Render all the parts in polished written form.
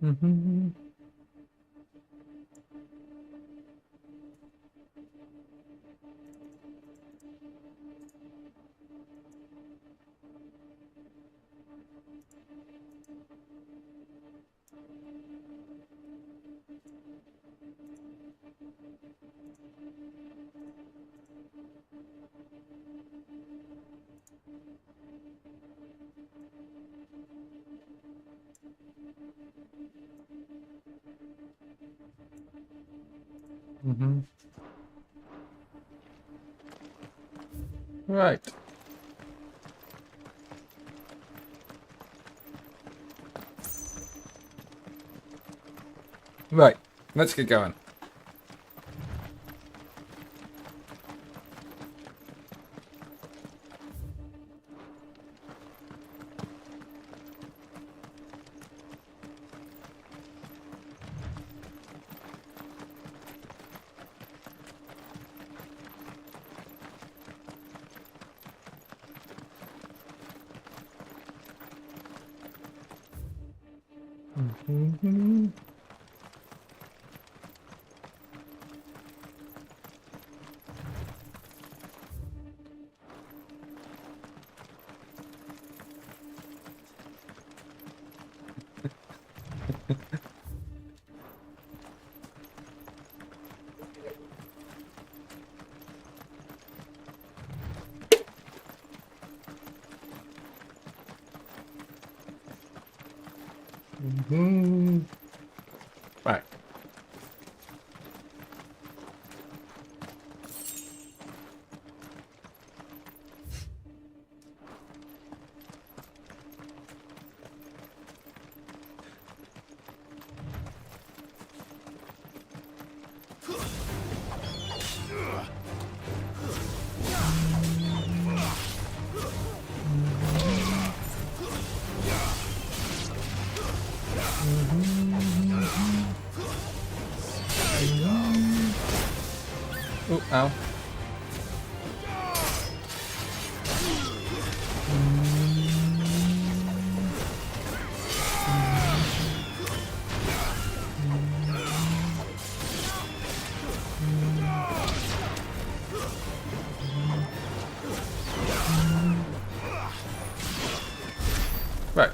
Mm-hmm. Mm-hmm. Right. Right. Let's get going. Mm-hmm. Mm-hmm. Right. Oh, ow. Right.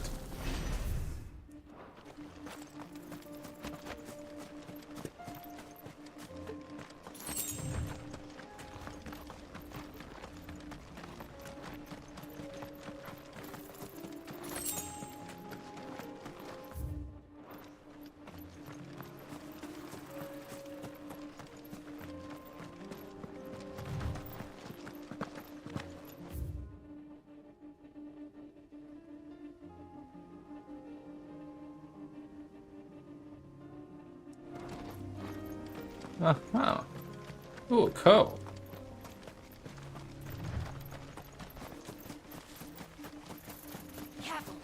Uh-huh. Oh, cool. Careful.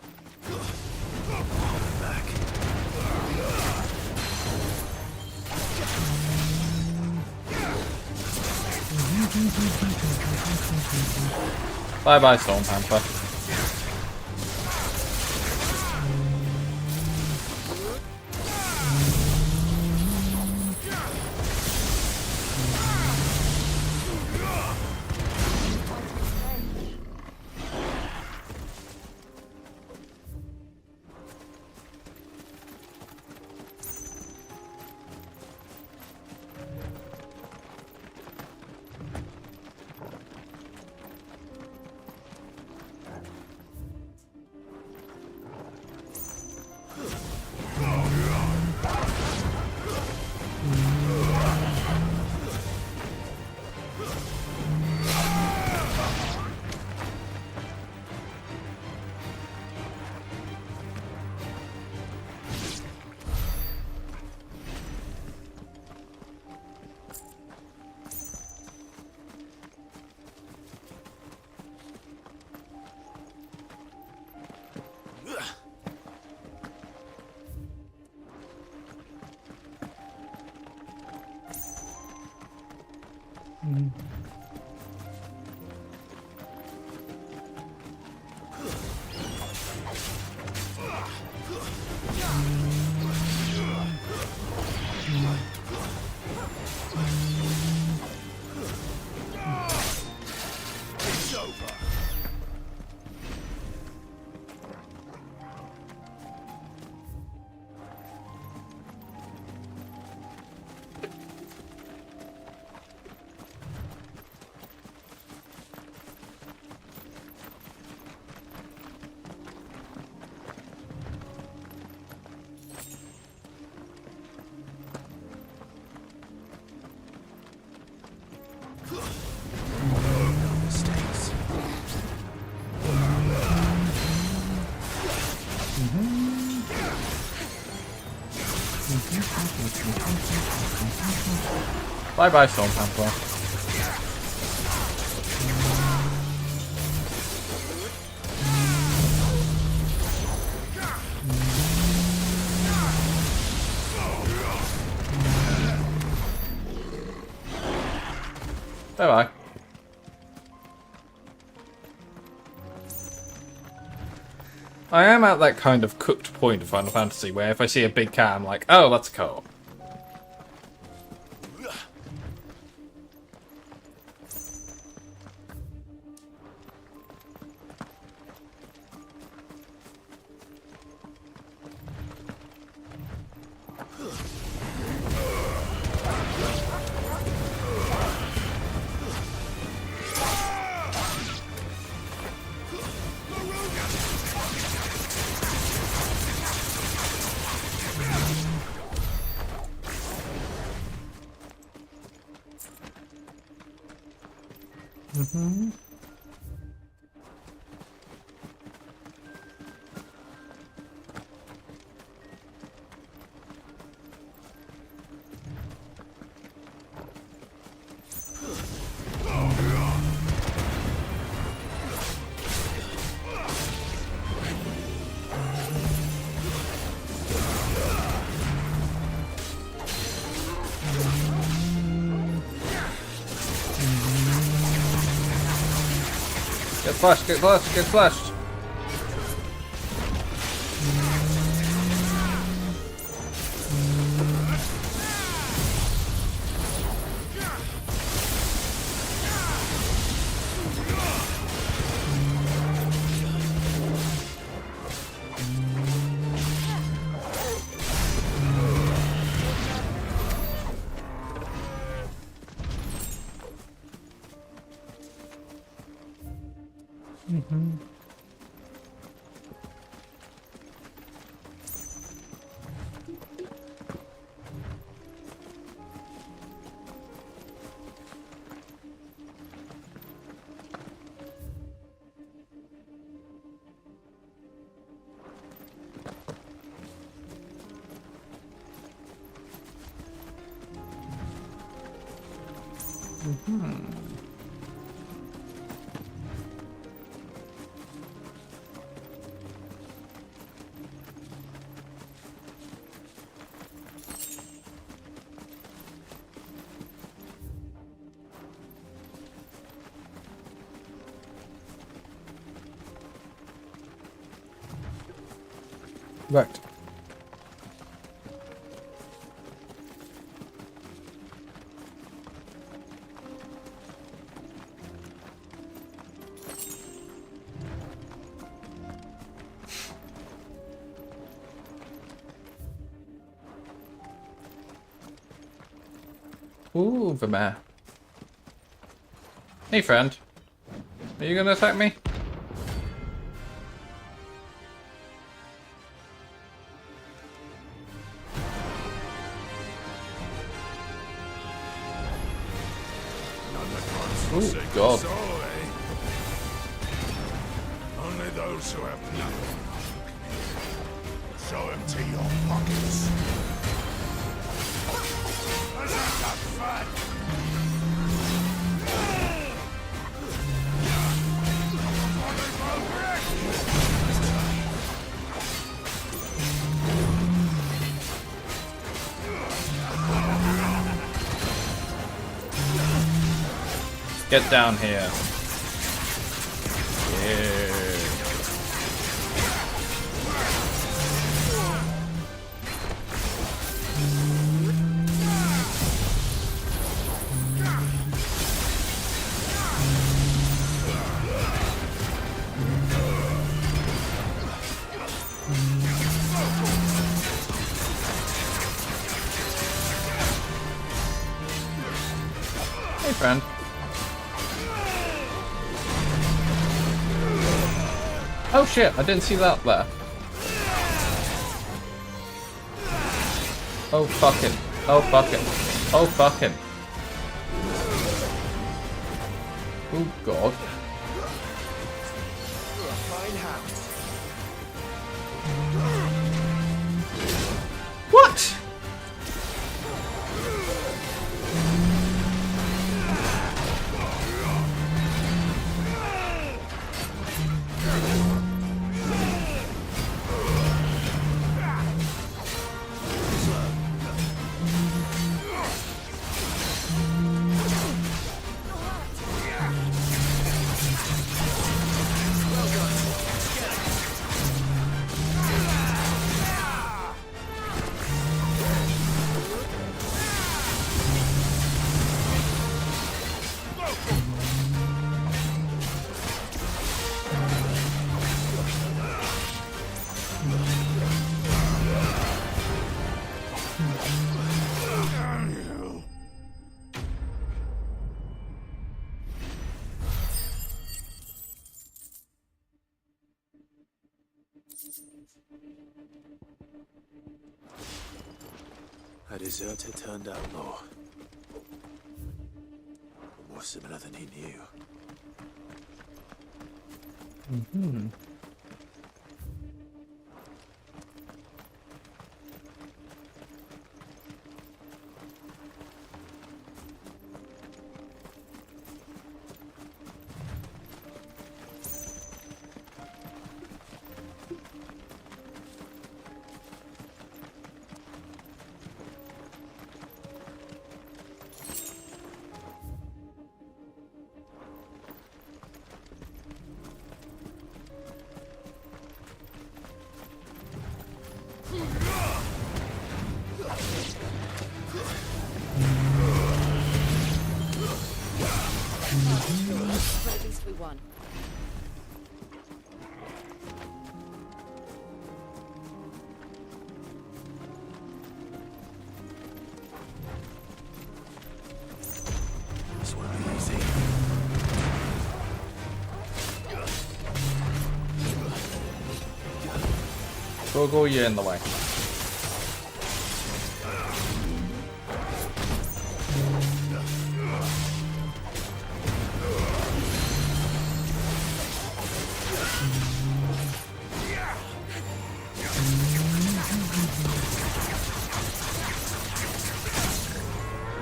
Bye-bye, Storm Panther. Bye bye, Storm Panther. Bye bye. I am at that kind of cooked point of Final Fantasy where if I see a big cat, I'm like, oh, that's a co-op. Get flashed, get flashed, get flashed! Right. Ooh, the mare. Hey, friend. Are you gonna attack me? Oh God. So, eh? Only those who have nothing. So empty your pockets. Isn't that fun? Get down here. Yeah. Hey, friend. Oh shit, I didn't see that there. Oh fucking. Oh fucking. Oh fucking. Oh God. What? A deserter turned outlaw. More similar than he knew. Mm-hmm. But at least we won. This won't be easy. Go, you're in the way.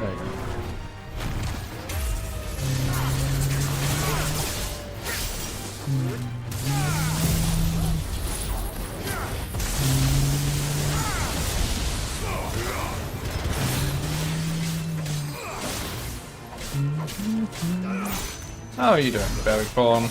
There you go. How are you doing, Berry Fawn?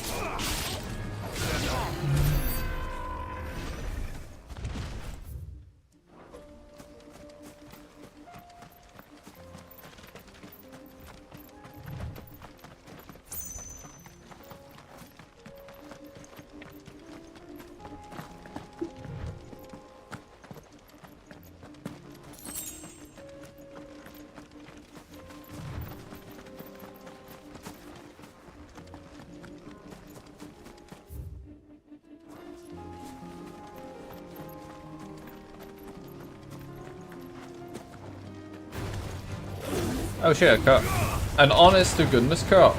Oh shit, a cup. An honest to goodness cup.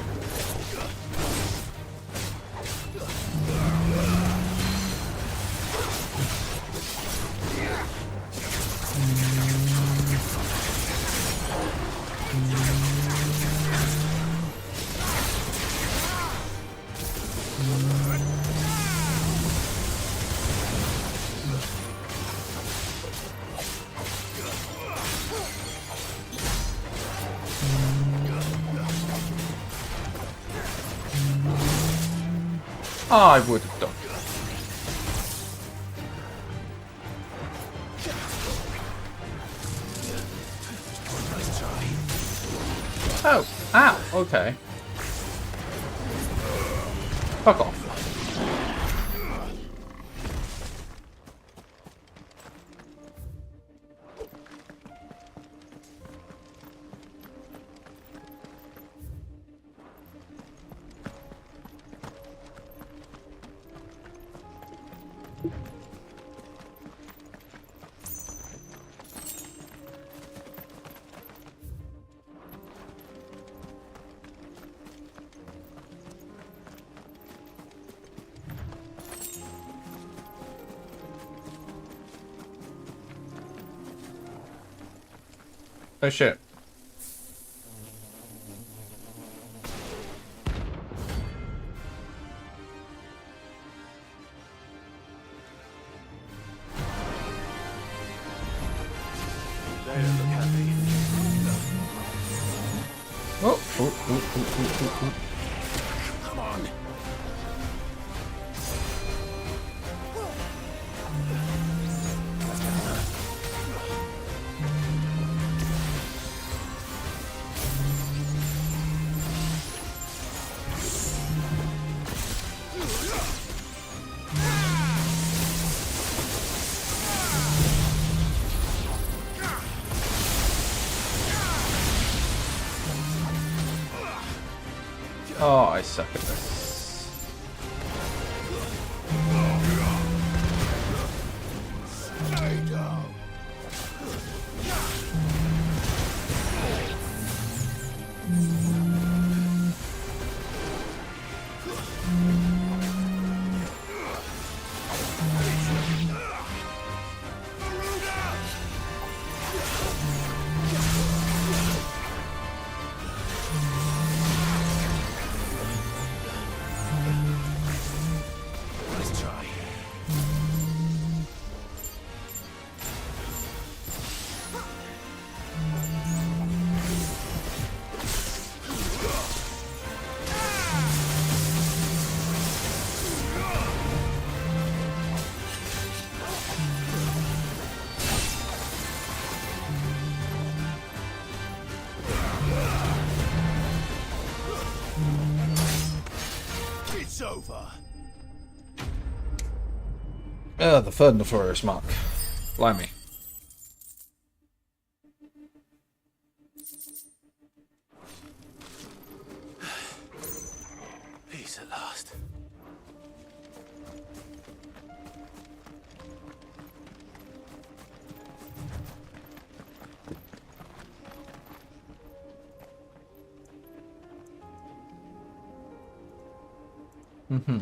I would have done. Oh, ow, okay. Fuck off. Oh shit. They don't look happy. Oh. Come on. Oh, I suck at this. It's over. The third notorious mark. Blimey. Peace at last. Mm-hmm.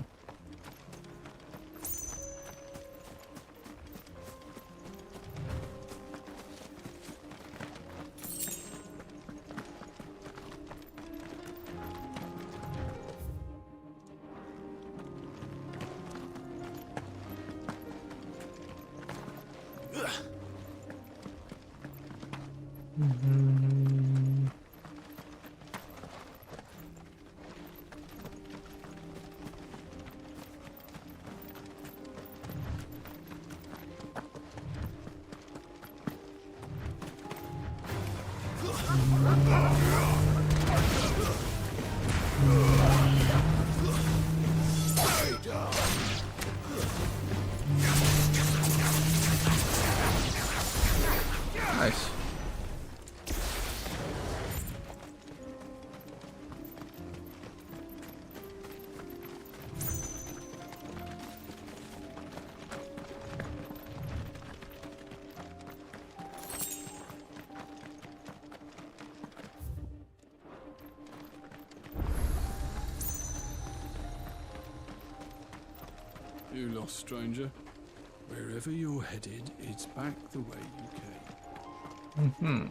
Nice. You lost, stranger. Wherever you're headed, it's back the way you came. Mm-hmm.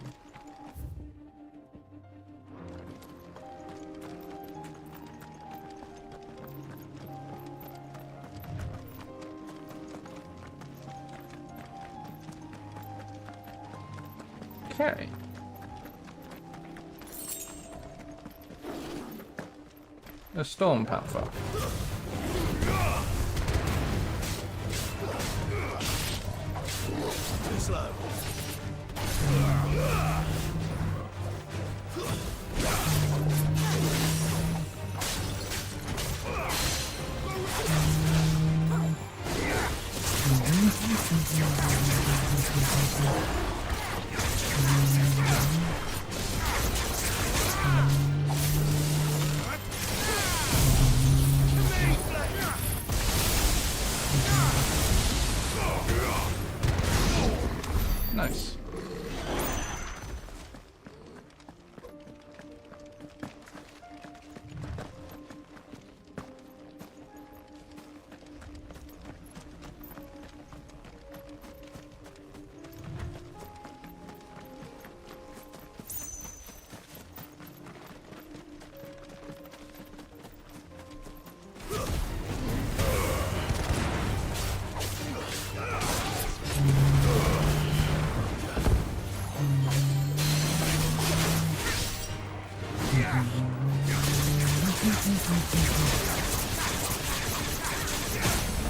Okay. A storm panther. Too slow. Nice.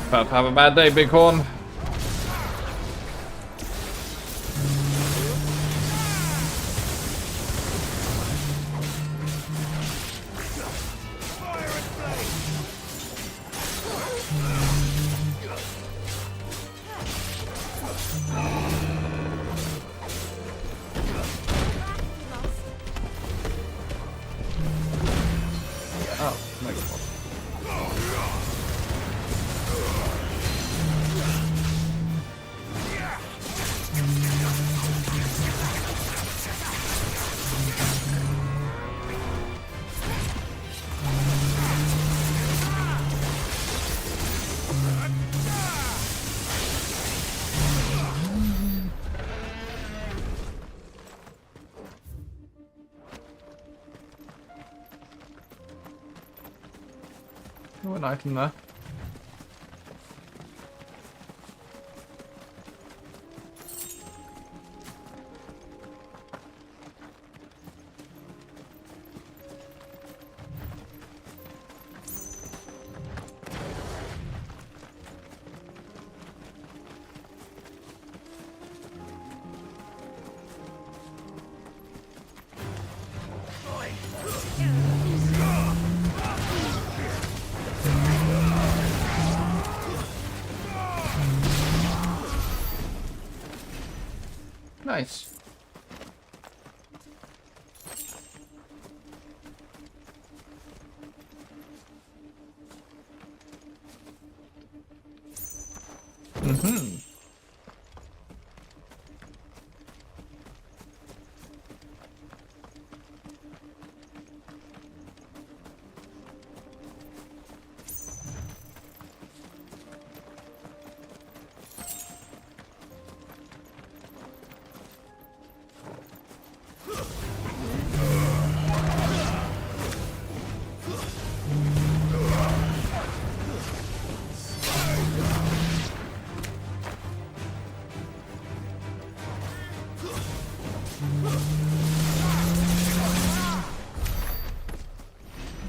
About to have a bad day, Bighorn. Oh, mega ball. Oh, an item there. Nice. Mm-hmm.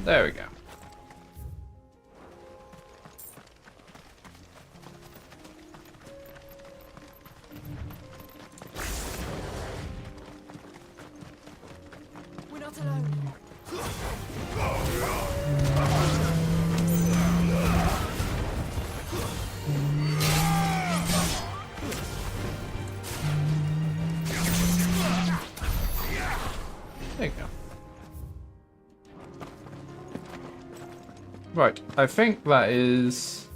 There we go. We're not alone. There you go. Right, I think that is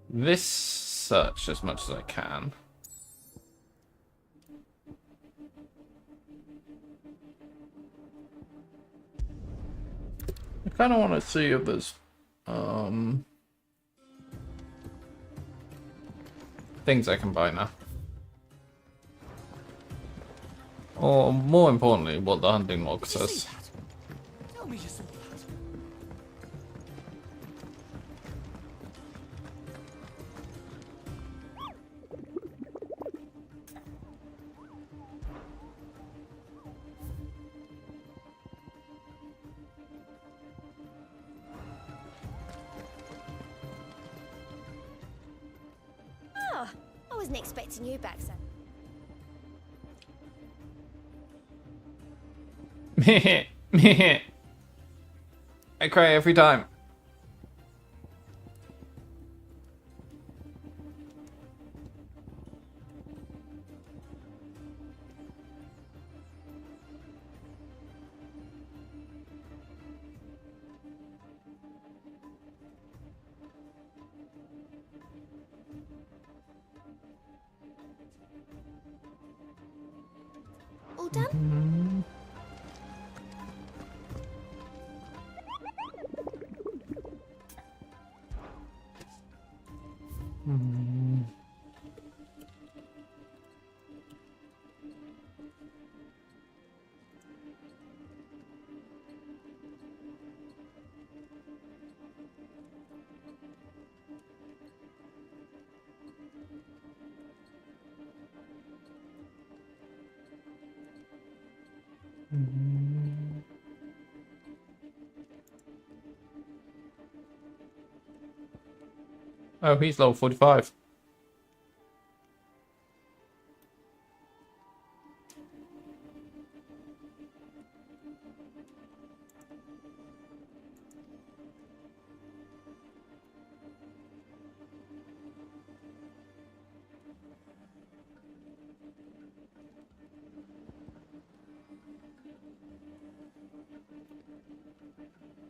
this search as much as I can. I kind of want to see if there's things I can buy now. Or more importantly, what the hunting log Did you see says. that? Tell me you saw that. Oh, I wasn't expecting you back, son. Meh, meh. I cry every time. All done? Oh, he's level 45.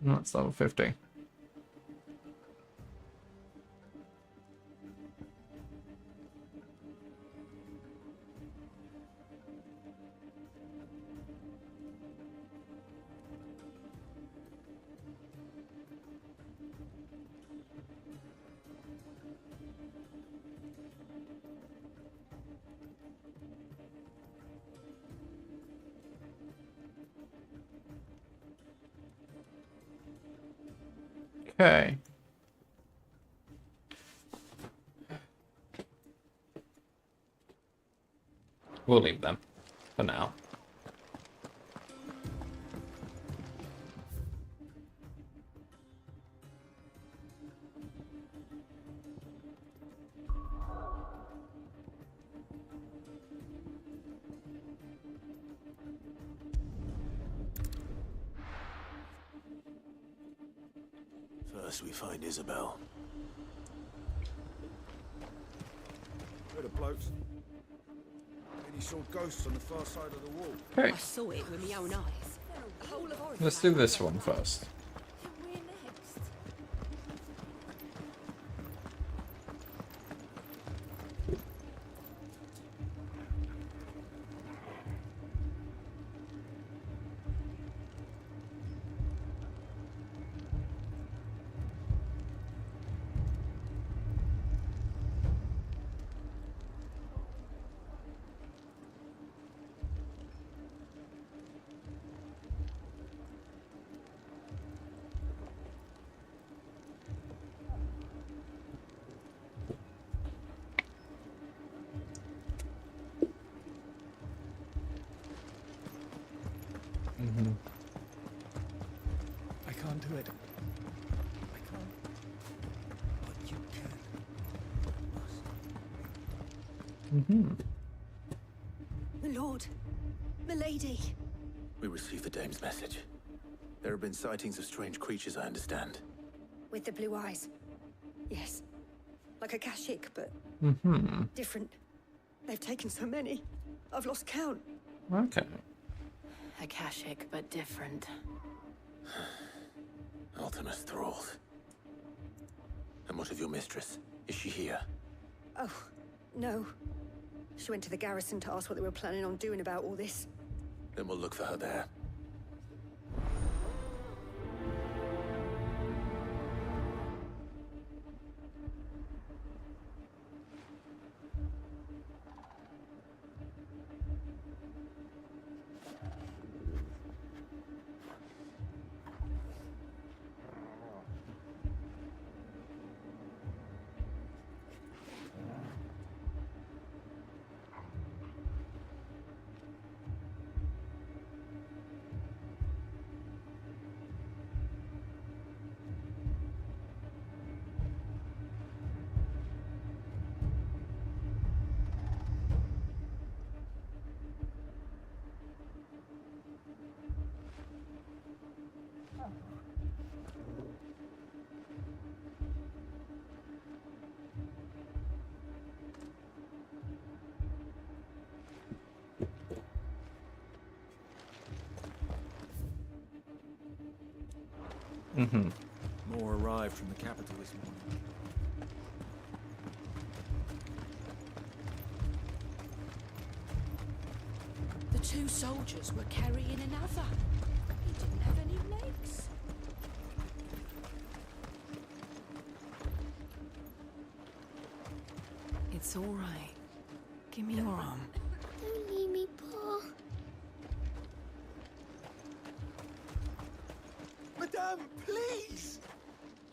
That's level 50. Okay. We'll leave them for now. First we find Isabel. Where the blokes? You saw ghosts on the far side of the wall. Okay, I saw it with my own eyes. The whole of Oregon let's do this one first. We're next. I can't do it. I can't. But you can. My lord, milady. We received the dame's message. There have been sightings of strange creatures, I understand. With the blue eyes. Yes. Like a Kashik, but different. They've taken so many. I've lost count. Okay. Akashic, but different. Ultimus thralls. And what of your mistress? Is she here? Oh, no. She went to the garrison to ask what they were planning on doing about all this. Then we'll look for her there. More arrived from the capital this morning. The two soldiers were carrying another. He didn't have any legs. It's all right. Give me your arm. Don't leave me, Paul. Madame, please!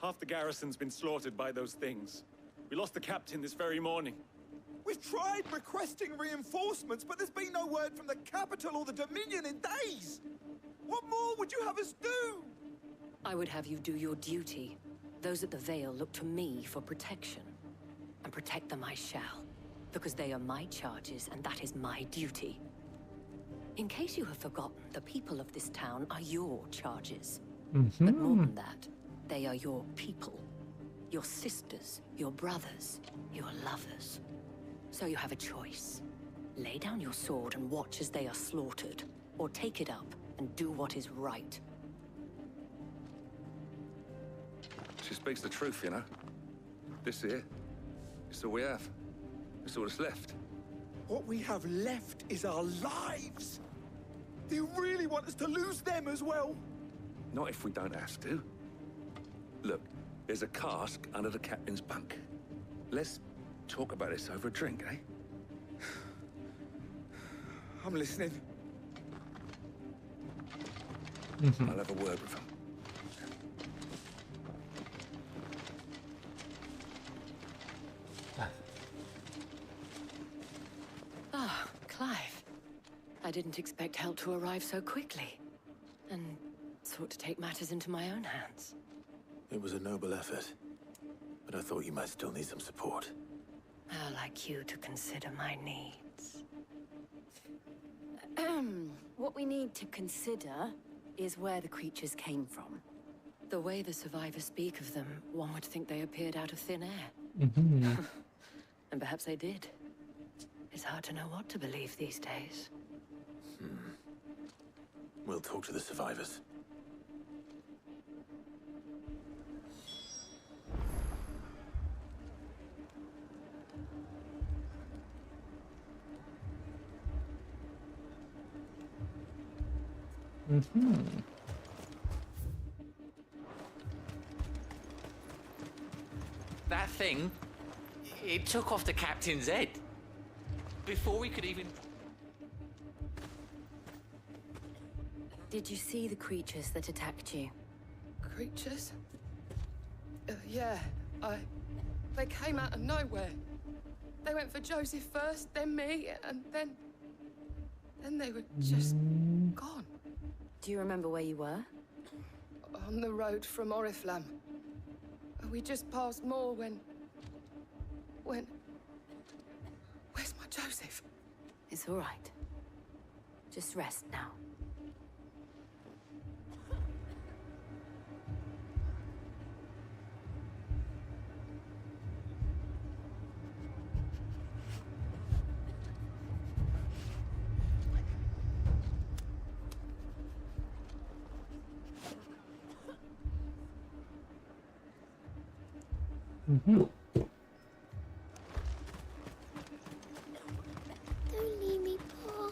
Half the garrison's been slaughtered by those things. We lost the captain this very morning. We've tried requesting reinforcements, but there's been no word from the capital or the Dominion in days. What more would you have us do? I would have you do your duty. Those at the Vale look to me for protection. And protect them I shall. Because they are my charges, and that is my duty. In case you have forgotten, the people of this town are your charges. But more than that, they are your people. Your sisters, your brothers, your lovers. So you have a choice. Lay down your sword and watch as they are slaughtered. Or take it up and do what is right. She speaks the truth, you know. This here, it's all we have. It's all that's left. What we have left is our lives. Do you really want us to lose them as well? Not if we don't have to. Look, there's a cask under the captain's bunk. Let's talk about this over a drink, eh? I'm listening. I'll have a word with him. Ah, Clive. I didn't expect help to arrive so quickly. And sought to take matters into my own hands. It was a noble effort, but I thought you might still need some support. I'd like you to consider my needs. What we need to consider is where the creatures came from. The way the survivors speak of them, one would think they appeared out of thin air. And perhaps they did. It's hard to know what to believe these days. We'll talk to the survivors. That thing, it took off the captain's head. Before we could even... Did you see the creatures that attacked you? Creatures? Yeah, they came out of nowhere. They went for Joseph first, then me, and then they were just gone. Do you remember where you were? On the road from Oriflamme. We just passed Moor when... Where's my Joseph? It's all right. Just rest now. Don't leave me, Paul.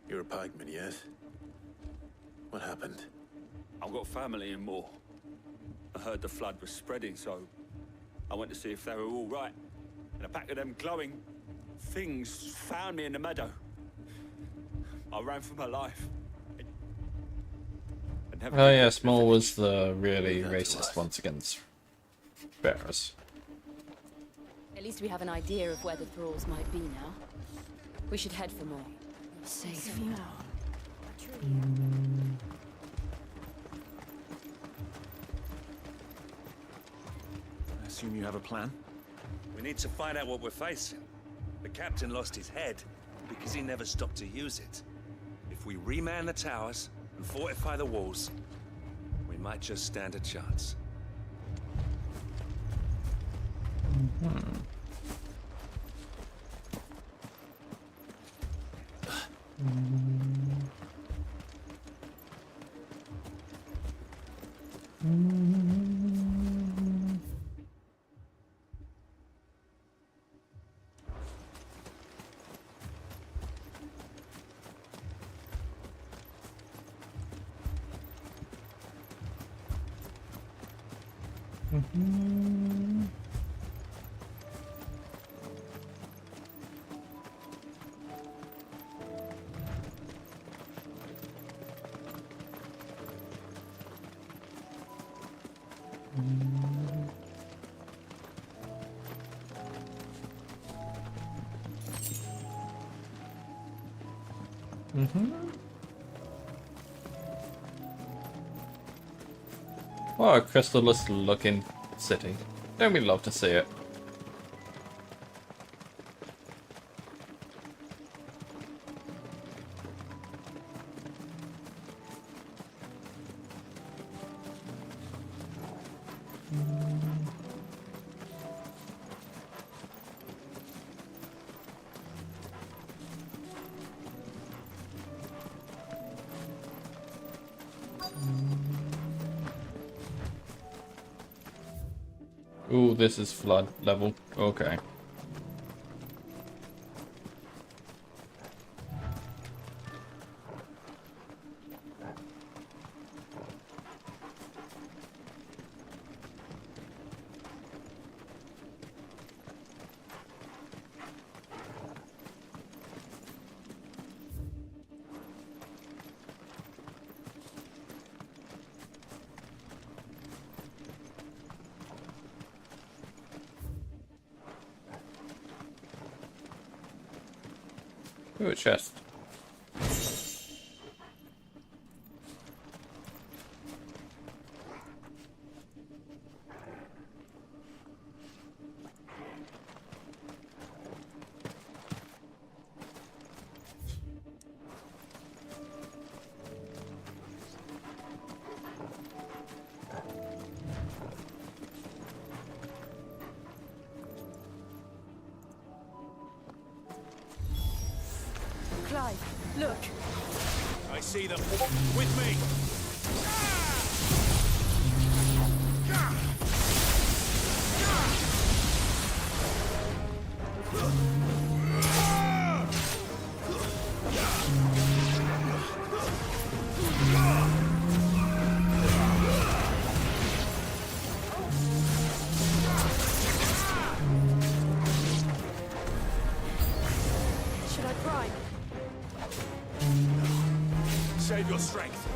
You're a pikeman, yes? What happened? I've got family in Moor. I heard the flood was spreading, so I went to see if they were all right. And a pack of them glowing things found me in the meadow. I ran for my life. Oh yeah, Small was the really racist ones against bears. At least we have an idea of where the thralls might be now. We should head for more. Safe. I assume you have a plan? We need to find out what we're facing. The captain lost his head because he never stopped to use it. If we reman the towers and fortify the walls, we might just stand a chance. What a crystallis looking city. Don't we love to see it? Ooh, this is flood level. Okay. Ooh, a chest. Look. I see them. With me. Should I prime? Save your strength.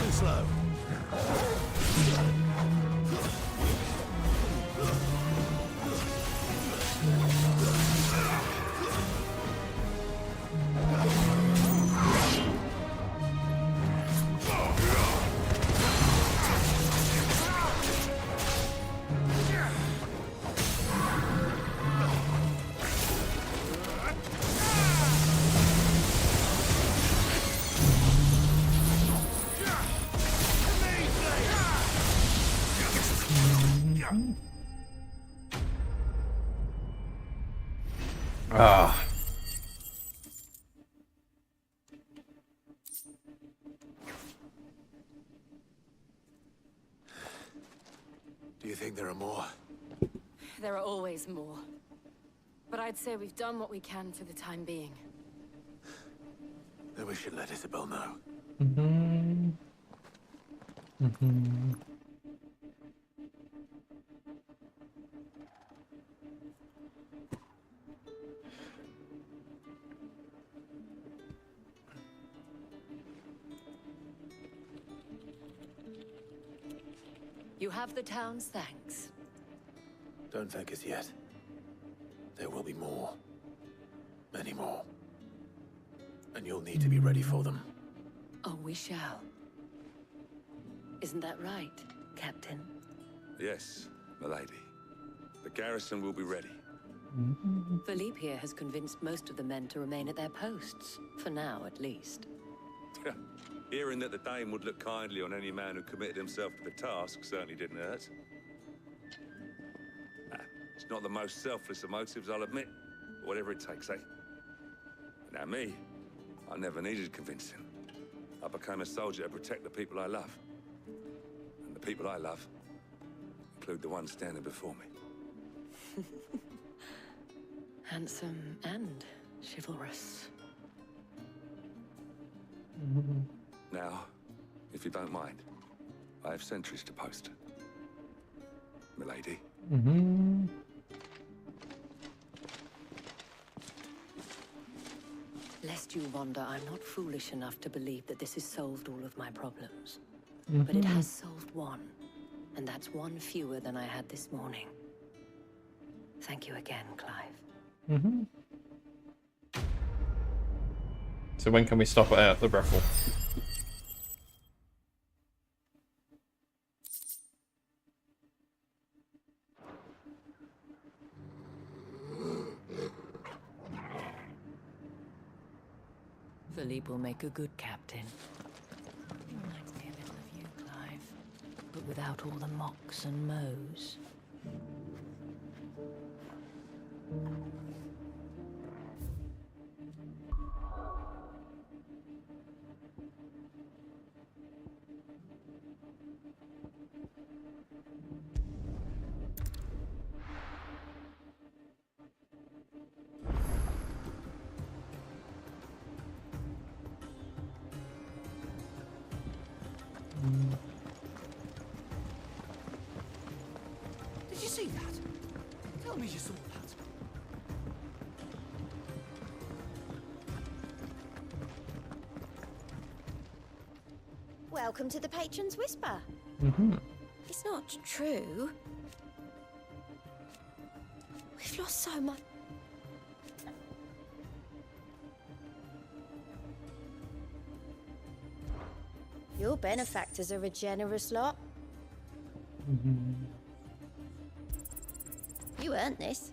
Too slow. Ah. Do you think there are more? There are always more. But I'd say we've done what we can for the time being. Then we should let Isabel know. You have the town's thanks. Don't thank us yet. There will be more. Many more. And you'll need to be ready for them. Oh, we shall. Isn't that right, Captain? Yes, milady. The garrison will be ready. Philippe here has convinced most of the men to remain at their posts. For now, at least. Hearing that the Dame would look kindly on any man who committed himself to the task certainly didn't hurt. It's not the most selfless of motives, I'll admit. But whatever it takes, eh? Now me, I never needed convincing. I became a soldier to protect the people I love. And the people I love include the ones standing before me. Handsome and chivalrous. Now, if you don't mind, I have sentries to post. Milady. Lest you wonder, I'm not foolish enough to believe that this has solved all of my problems. But it has solved one. And that's one fewer than I had this morning. Thank you again, Clive. So when can we stop at the brothel? Philippe will make a good captain. Reminds me a little of you, Clive. But without all the mocks and mows. Did you see that? Tell me you saw that. Welcome to the Patron's Whisper. It's not true. so much. Your benefactors are a generous lot. You earned this.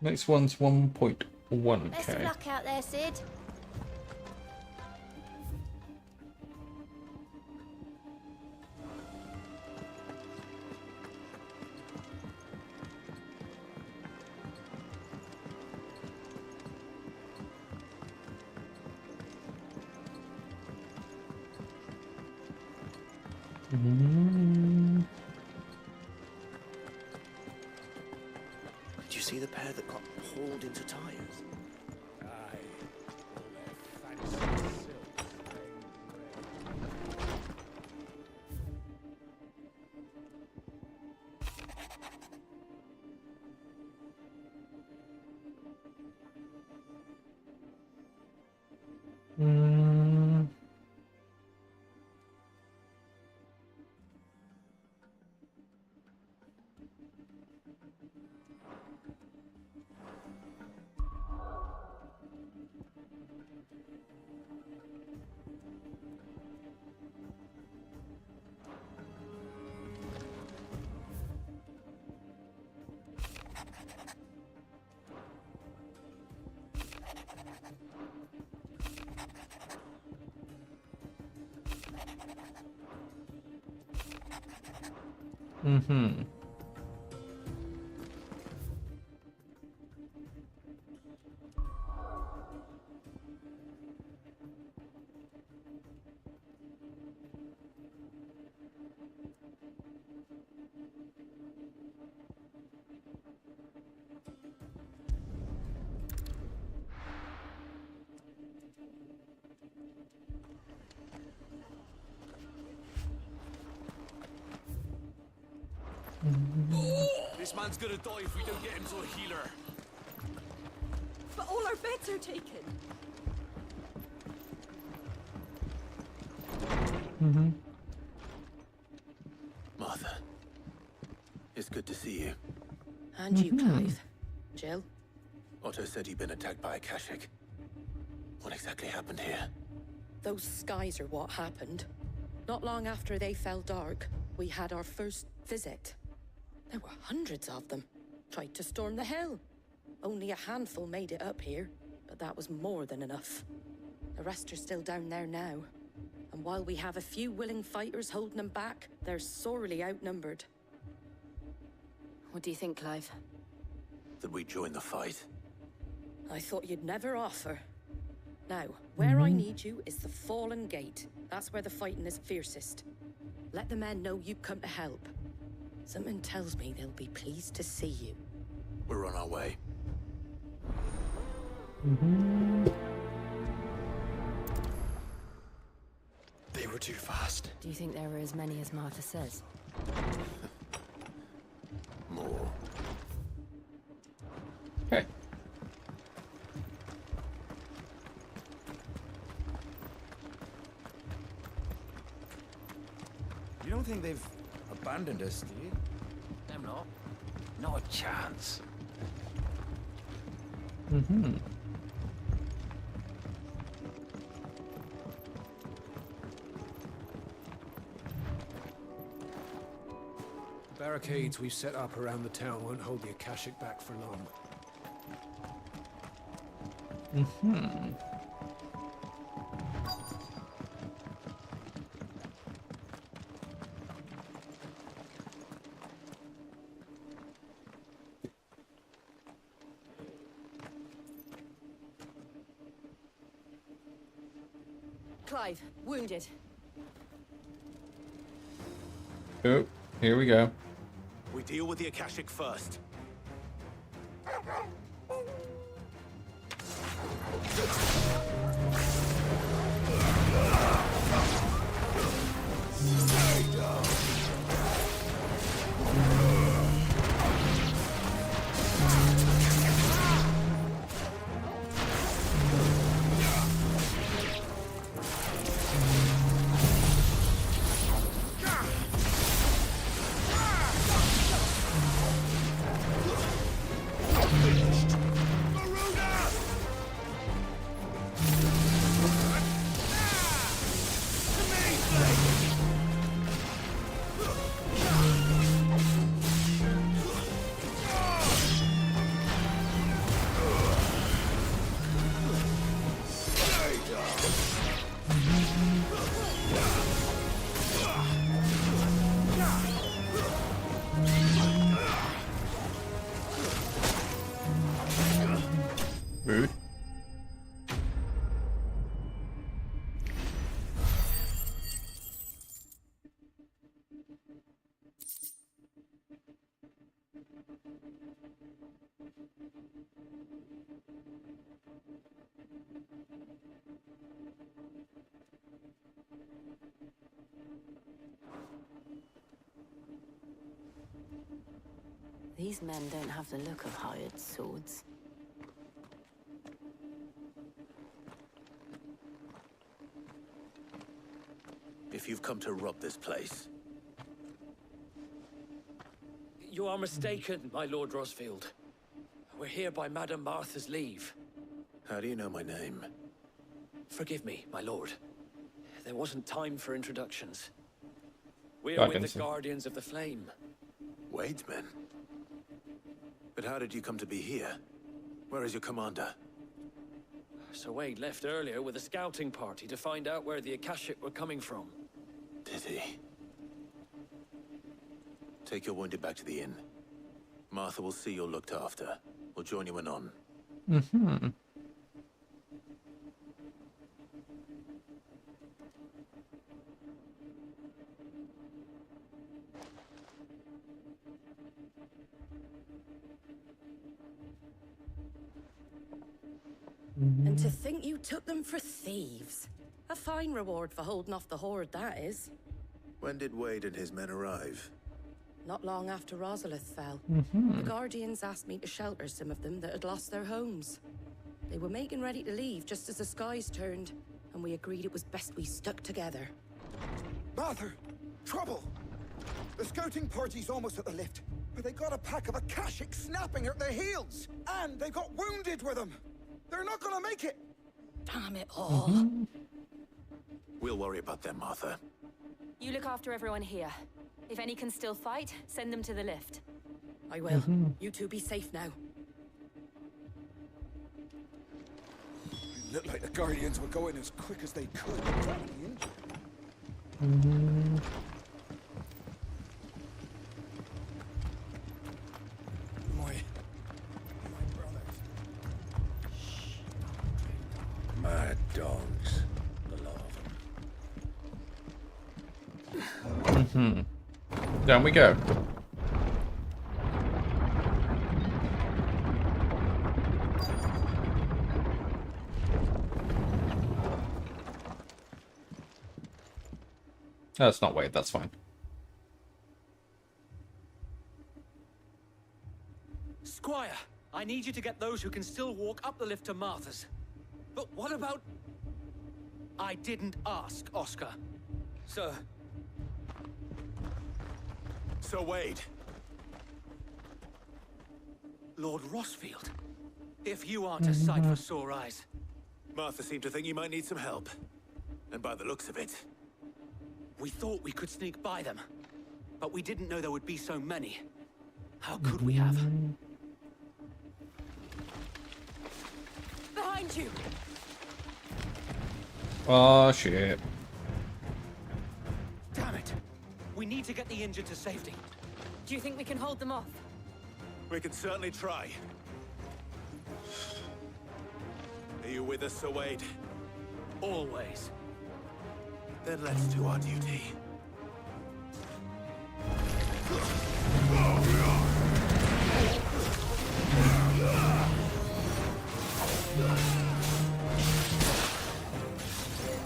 Next one's 1.1k. Best of luck out there, Sid. Did you see the pair that got hauled into tires? This man's gonna die if we don't get him to a healer. But all our beds are taken. Martha, it's good to see you. And you, Clive. Jill? Otto said he'd been attacked by a Kashik. What exactly happened here? Those skies are what happened. Not long after they fell dark, we had our first visit. There were hundreds of them. Tried to storm the hill. Only a handful made it up here, but that was more than enough. The rest are still down there now. And while we have a few willing fighters holding them back, they're sorely outnumbered. What do you think, Clive? That we join the fight? I thought you'd never offer. Now, where I need you is the Fallen Gate. That's where the fighting is fiercest. Let the men know you've come to help. Something tells me they'll be pleased to see you. We're on our way. They were too fast. Do you think there were as many as Martha says? More. Okay. You don't think they've abandoned us, do you? Them not. Not a chance. The barricades we've set up around the town won't hold the Akashic back for long. Clive, wounded. Oh, here we go. We deal with the Akashic first. These men don't have the look of hired swords. If you've come to rob this place, You are mistaken, my Lord Rosfield. We're here by Madame Martha's leave. how do you know my name? Forgive me, my lord. There wasn't time for introductions. We're Back with in the some- Guardians of the Flame. Wade's men? But how did you come to be here? Where is your commander? Sir Wade left earlier with a scouting party to find out where the Akashic were coming from. Did he? Take your wounded back to the inn. Martha will see you're looked after. We'll join you anon. Mm-hmm. And to think you took them for thieves. A fine reward for holding off the horde, that is. When did Wade and his men arrive? Not long after Rosalith fell. Mm-hmm. The Guardians asked me to shelter some of them that had lost their homes. They were making ready to leave just as the skies turned, and we agreed it was best we stuck together. Martha! Trouble! The scouting party's almost at the lift, but they got a pack of Akashic snapping at their heels! And they got wounded with them! They're not gonna make it! Damn it all. Mm-hmm. We'll worry about them, Martha. You look after everyone here. If any can still fight, send them to the lift. I will. You two be safe now. It looked like the Guardians were going as quick as they could. Badly injured. Mm-hmm. My brothers. Mad dogs. The lot of them. Mm-hmm. Down we go. That's not Wade, that's fine. Squire, I need you to get those who can still walk up the lift to Martha's. But what about... I didn't ask, Oscar. Sir. Sir Wade. Lord Rosfield. If you aren't a sight for sore eyes. Martha seemed to think you might need some help. And by the looks of it... We thought we could sneak by them. But we didn't know there would be so many. How could we have? Behind you! Oh, shit. Damn it! We need to get the injured to safety. Do you think we can hold them off? We can certainly try. Are you with us, Sir Wade? Always. Then let's do our duty.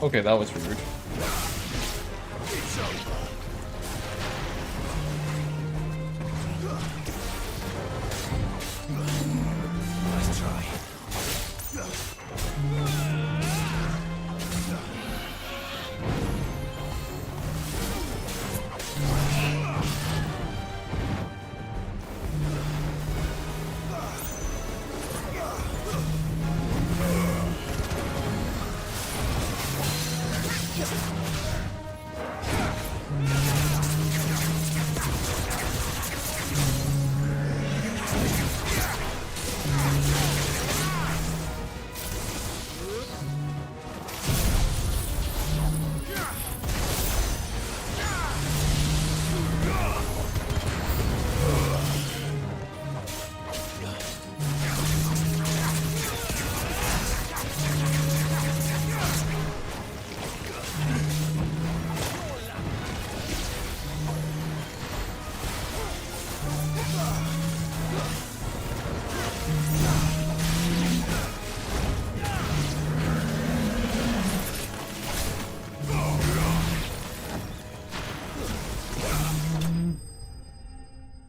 Okay, that was rude. Let's try.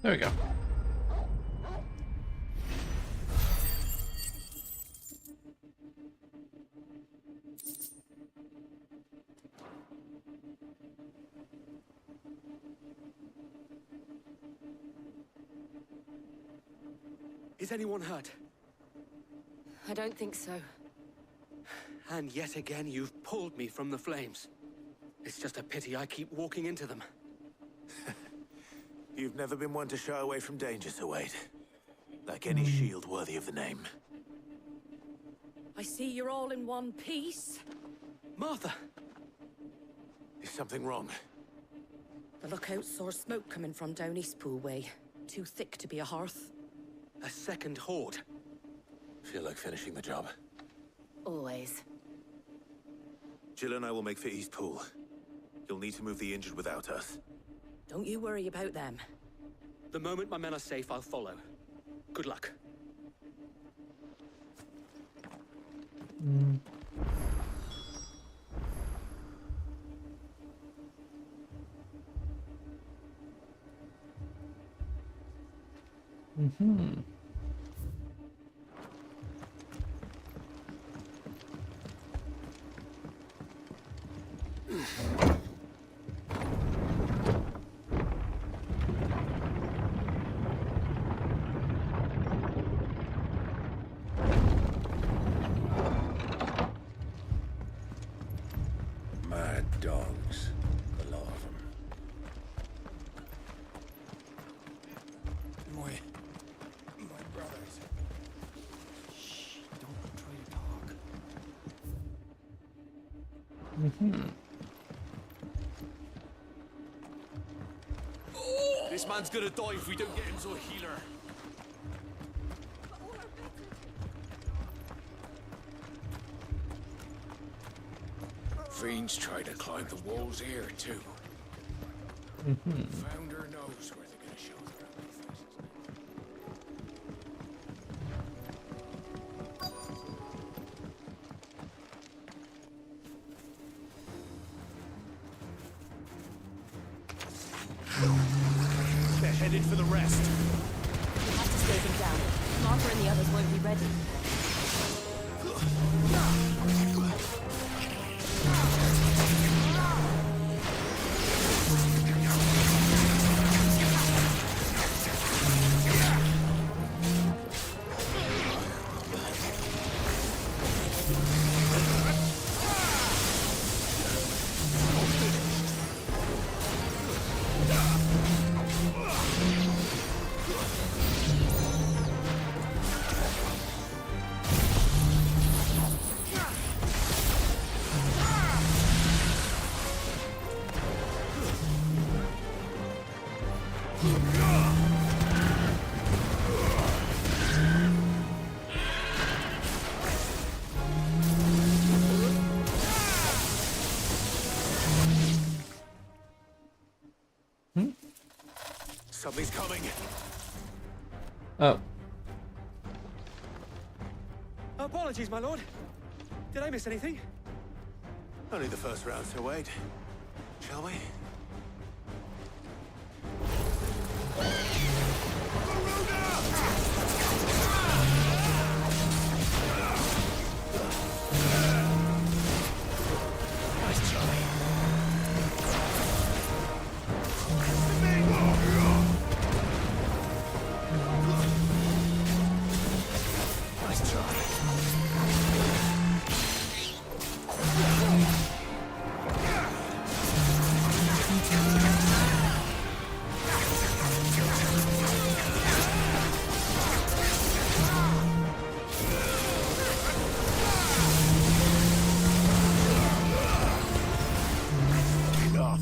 There we go. Is anyone hurt? I don't think so. And yet again, you've pulled me from the flames. It's just a pity I keep walking into them. You've never been one to shy away from danger, Sir Wade. Like any shield worthy of the name. I see you're all in one piece. Martha! Is something wrong? The lookout saw smoke coming from down Eastpool way. Too thick to be a hearth. A second horde. Feel like finishing the job? Always. Jill and I will make for Eastpool. You'll need to move the injured without us. Don't you worry about them. The moment my men are safe, I'll follow. Good luck. Mad dogs. A lot of them. My brothers. Shh, don't try to talk. This man's gonna die if we don't get him to a healer. Fiends try to climb the walls here, too. Founder knows where they're gonna show their ugly faces. They're headed for the rest. We have to slow them down. Martha and the others won't be ready. Something's coming. Oh. Apologies, my lord. Did I miss anything? Only the first round, Sir Wade. Shall we? Nice try. Nice try. Enough.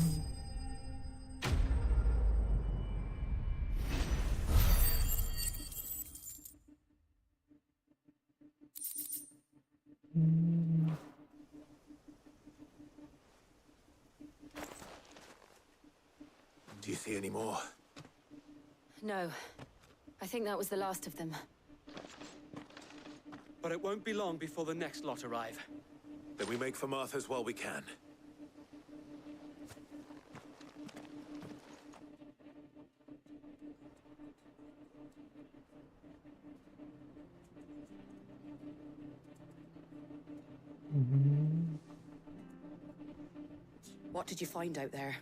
Do you see any more? No. I think that was the last of them. But it won't be long before the next lot arrive. Then we make for Martha's while we can. What did you find out there?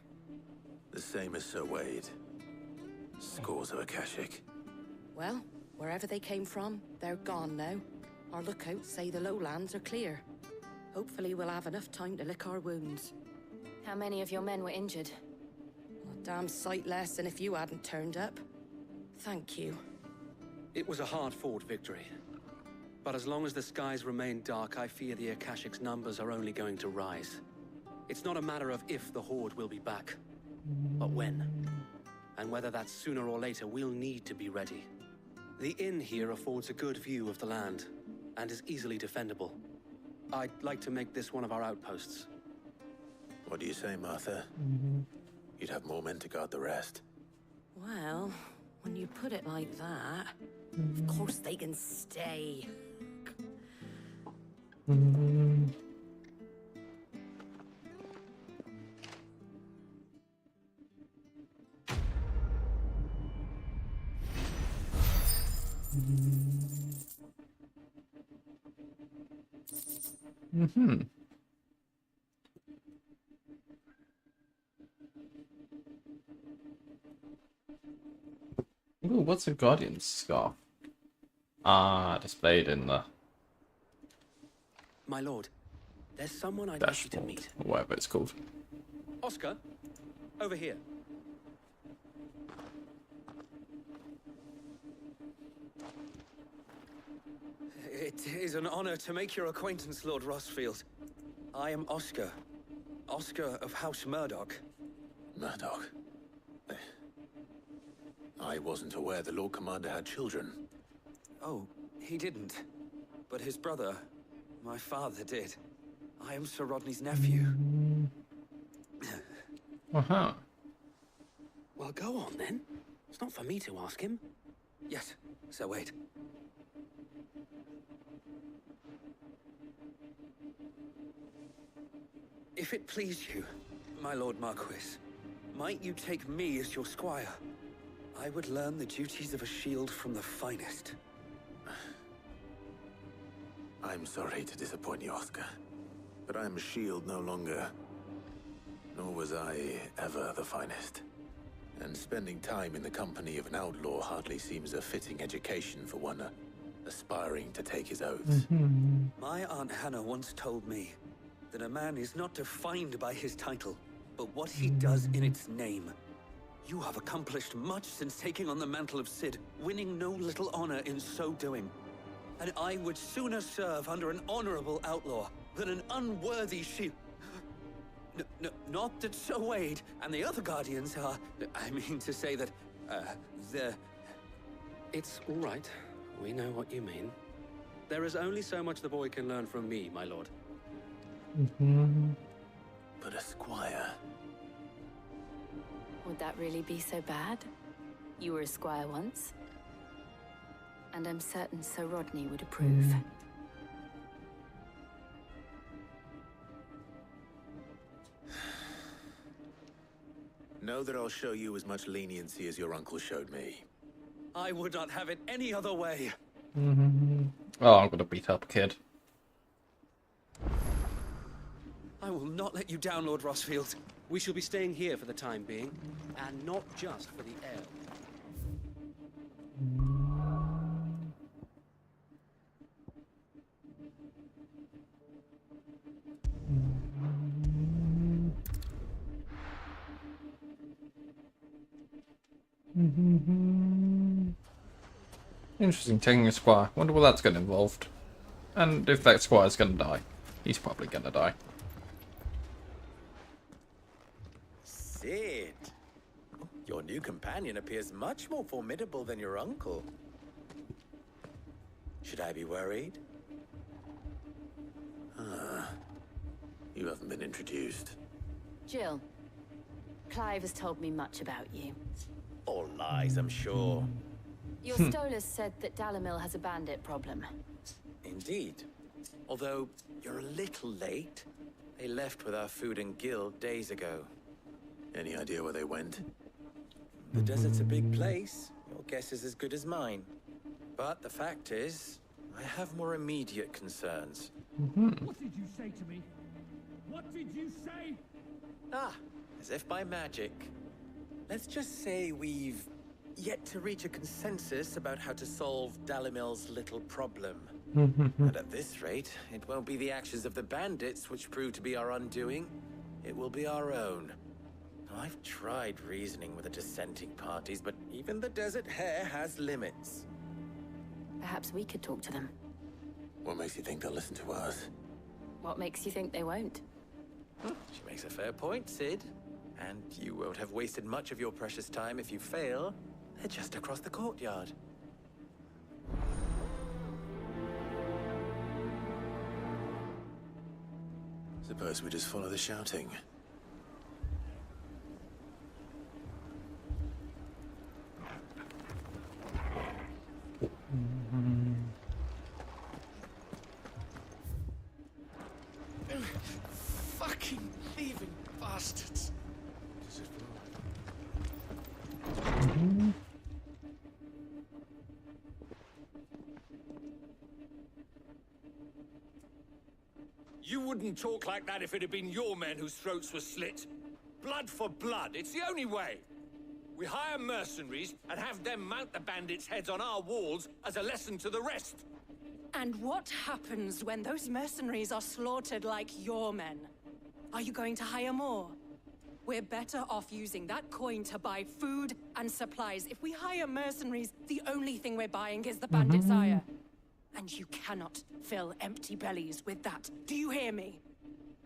The same as Sir Wade. Scores of Akashic. Well, Wherever they came from, they're gone now. Our lookouts say the lowlands are clear. Hopefully we'll have enough time to lick our wounds. How many of your men were injured? A damn sight less than if you hadn't turned up. Thank you. It was a hard-fought victory. But as long as the skies remain dark, I fear the Akashic's numbers are only going to rise. It's not a matter of if the Horde will be back, but when. And whether that's sooner or later, we'll need to be ready. The inn here affords a good view of the land, and is easily defendable. I'd like to make this one of our outposts. What do you say, Martha? You'd have more men to guard the rest. Well, when you put it like that, of course they can stay. Ooh, what's a Guardian's scarf? Ah, displayed in the My lord, there's someone I'd like you to meet. or whatever it's called. Oscar, over here. It is an honor to make your acquaintance, Lord Rossfield. I am Oscar. Oscar of House Murdoch. Murdoch? I wasn't aware the Lord Commander had children. Oh, he didn't. But his brother, my father, did. I am Sir Rodney's nephew. Uh-huh. Well, go on then. It's not for me to ask him. Yes, so wait. If it please you, my Lord Marquis, might you take me as your squire? I would learn the duties of a shield from the finest. I'm sorry to disappoint you, Oscar, but I'm a shield no longer. Nor was I ever the finest. And spending time in the company of an outlaw hardly seems a fitting education for one aspiring to take his oaths. My Aunt Hannah once told me that a man is not defined by his title, but what he does in its name. You have accomplished much since taking on the mantle of Cid, winning no little honor in so doing. And I would sooner serve under an honorable outlaw than an unworthy shield. Not that Sir Wade and the other Guardians are... I mean to say that, they're... It's all right. We know what you mean. There is only so much the boy can learn from me, my lord. But a squire... Would that really be so bad? You were a squire once. And I'm certain Sir Rodney would approve. Know that I'll show you as much leniency as your uncle showed me. I would not have it any other way. Oh, I'm gonna beat up a kid. I will not let you down, Lord Rossfield. We shall be staying here for the time being, and not just for the ale. Interesting, taking a squire. Wonder what that's going to involve. And if that squire's going to die. He's probably going to die. Cid, your new companion appears much more formidable than your uncle. Should I be worried? You haven't been introduced. Jill, Clive has told me much about you. All lies, I'm sure. Your Stolas said that Dalamil has a bandit problem. Indeed. Although, you're a little late. They left with our food and guild days ago. Any idea where they went? The desert's a big place. Your guess is as good as mine. But the fact is, I have more immediate concerns. What did you say to me? What did you say? Ah, as if by magic. Let's just say we've yet to reach a consensus about how to solve Dalimil's little problem. Mm-hmm. And at this rate, it won't be the actions of the bandits which prove to be our undoing. It will be our own. I've tried reasoning with the dissenting parties, but even the Desert Hare has limits. Perhaps we could talk to them. What makes you think they'll listen to us? What makes you think they won't? She makes a fair point, Sid. And you won't have wasted much of your precious time if you fail. They're just across the courtyard. Suppose we just follow the shouting. Fucking thieving bastards. You wouldn't talk like that if it had been your men whose throats were slit. Blood for blood, it's the only way. We hire mercenaries and have them mount the bandits' heads on our walls as a lesson to the rest. And what happens when those mercenaries are slaughtered like your men? Are you going to hire more? We're better off using that coin to buy food and supplies. If we hire mercenaries, the only thing we're buying is the bandits' hire. And you cannot fill empty bellies with that. Do you hear me?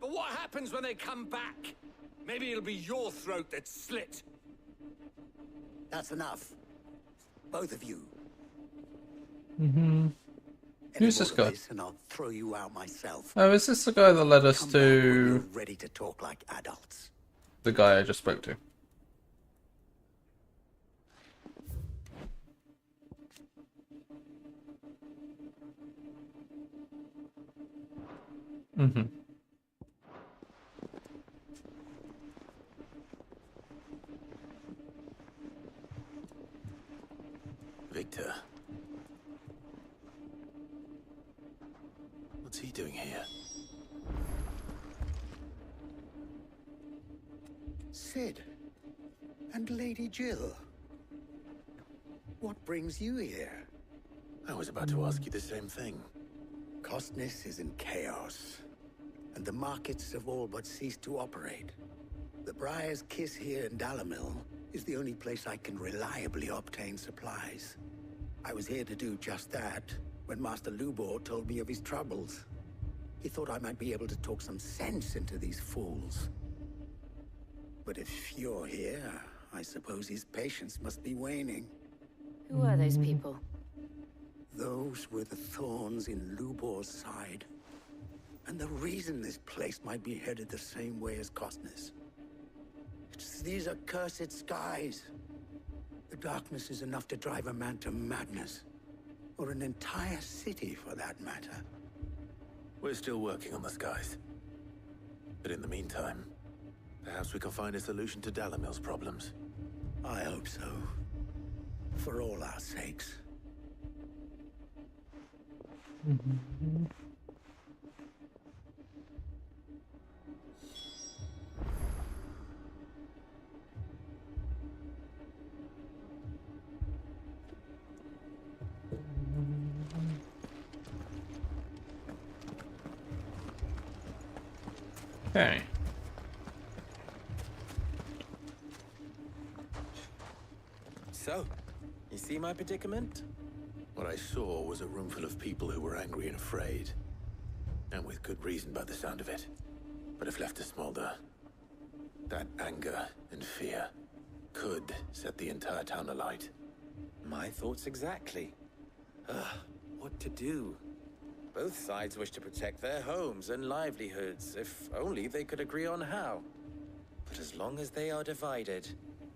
But what happens when they come back? Maybe it'll be your throat that's slit. That's enough. Both of you. Mm-hmm. Who's this guy? And I'll throw you out myself. Oh, is this the guy that led us to... Ready to talk like adults. The guy I just spoke to. Mm-hmm. Victor. What's he doing here? Sid. And Lady Jill. What brings you here? I was about to ask you the same thing. Costness is in chaos, and the markets have all but ceased to operate. The Briar's Kiss here in Dalimil is the only place I can reliably obtain supplies. I was here to do just that when Master Lubor told me of his troubles. He thought I might be able to talk some sense into these fools. But if you're here, I suppose his patience must be waning. Who are those people? Those were the thorns in Lubor's side. And the reason this place might be headed the same way as Costness. It's these accursed skies. The darkness is enough to drive a man to madness. Or an entire city, for that matter. We're still working on the skies. But in the meantime, perhaps we can find a solution to Dalimil's problems. I hope so. For all our sakes. Okay. So, you see my predicament? What I saw was a room full of people who were angry and afraid. And with good reason by the sound of it. But if left to smolder, that anger and fear could set the entire town alight. My thoughts exactly. What to do? Both sides wish to protect their homes and livelihoods, if only they could agree on how. But as long as they are divided,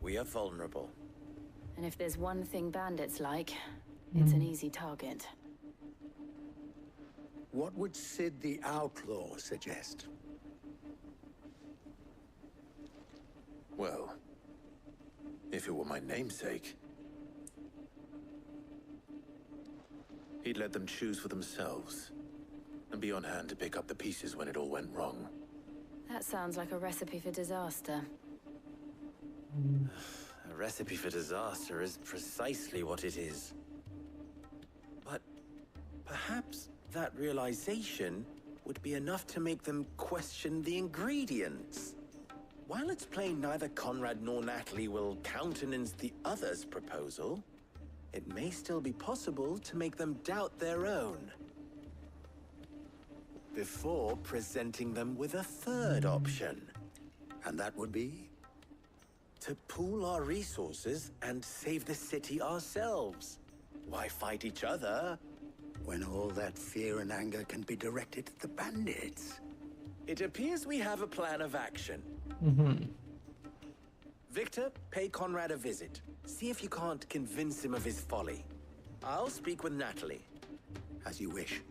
we are vulnerable. And if there's one thing bandits like, it's an easy target. What would Sid the Outlaw suggest? Well, if it were my namesake, he'd let them choose for themselves, and be on hand to pick up the pieces when it all went wrong. That sounds like a recipe for disaster. A recipe for disaster is precisely what it is. But perhaps that realization would be enough to make them question the ingredients. While it's plain neither Conrad nor Natalie will countenance the other's proposal, it may still be possible to make them doubt their own. Before presenting them with a third option. And that would be? To pool our resources and save the city ourselves. Why fight each other? When all that fear and anger can be directed at the bandits. It appears we have a plan of action. Victor, pay Conrad a visit. See if you can't convince him of his folly. I'll speak with Natalie. As you wish.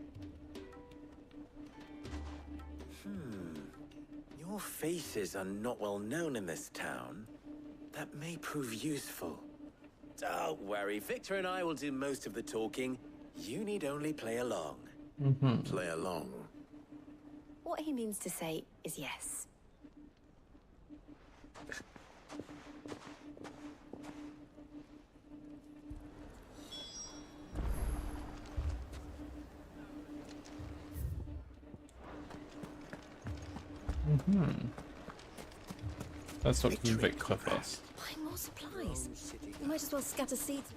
Your faces are not well known in this town. That may prove useful. Don't worry, Victor and I will do most of the talking. You need only play along. Play along? What he means to say is yes. Let's talk to Victor first. Buy more supplies. You might as well scatter seeds.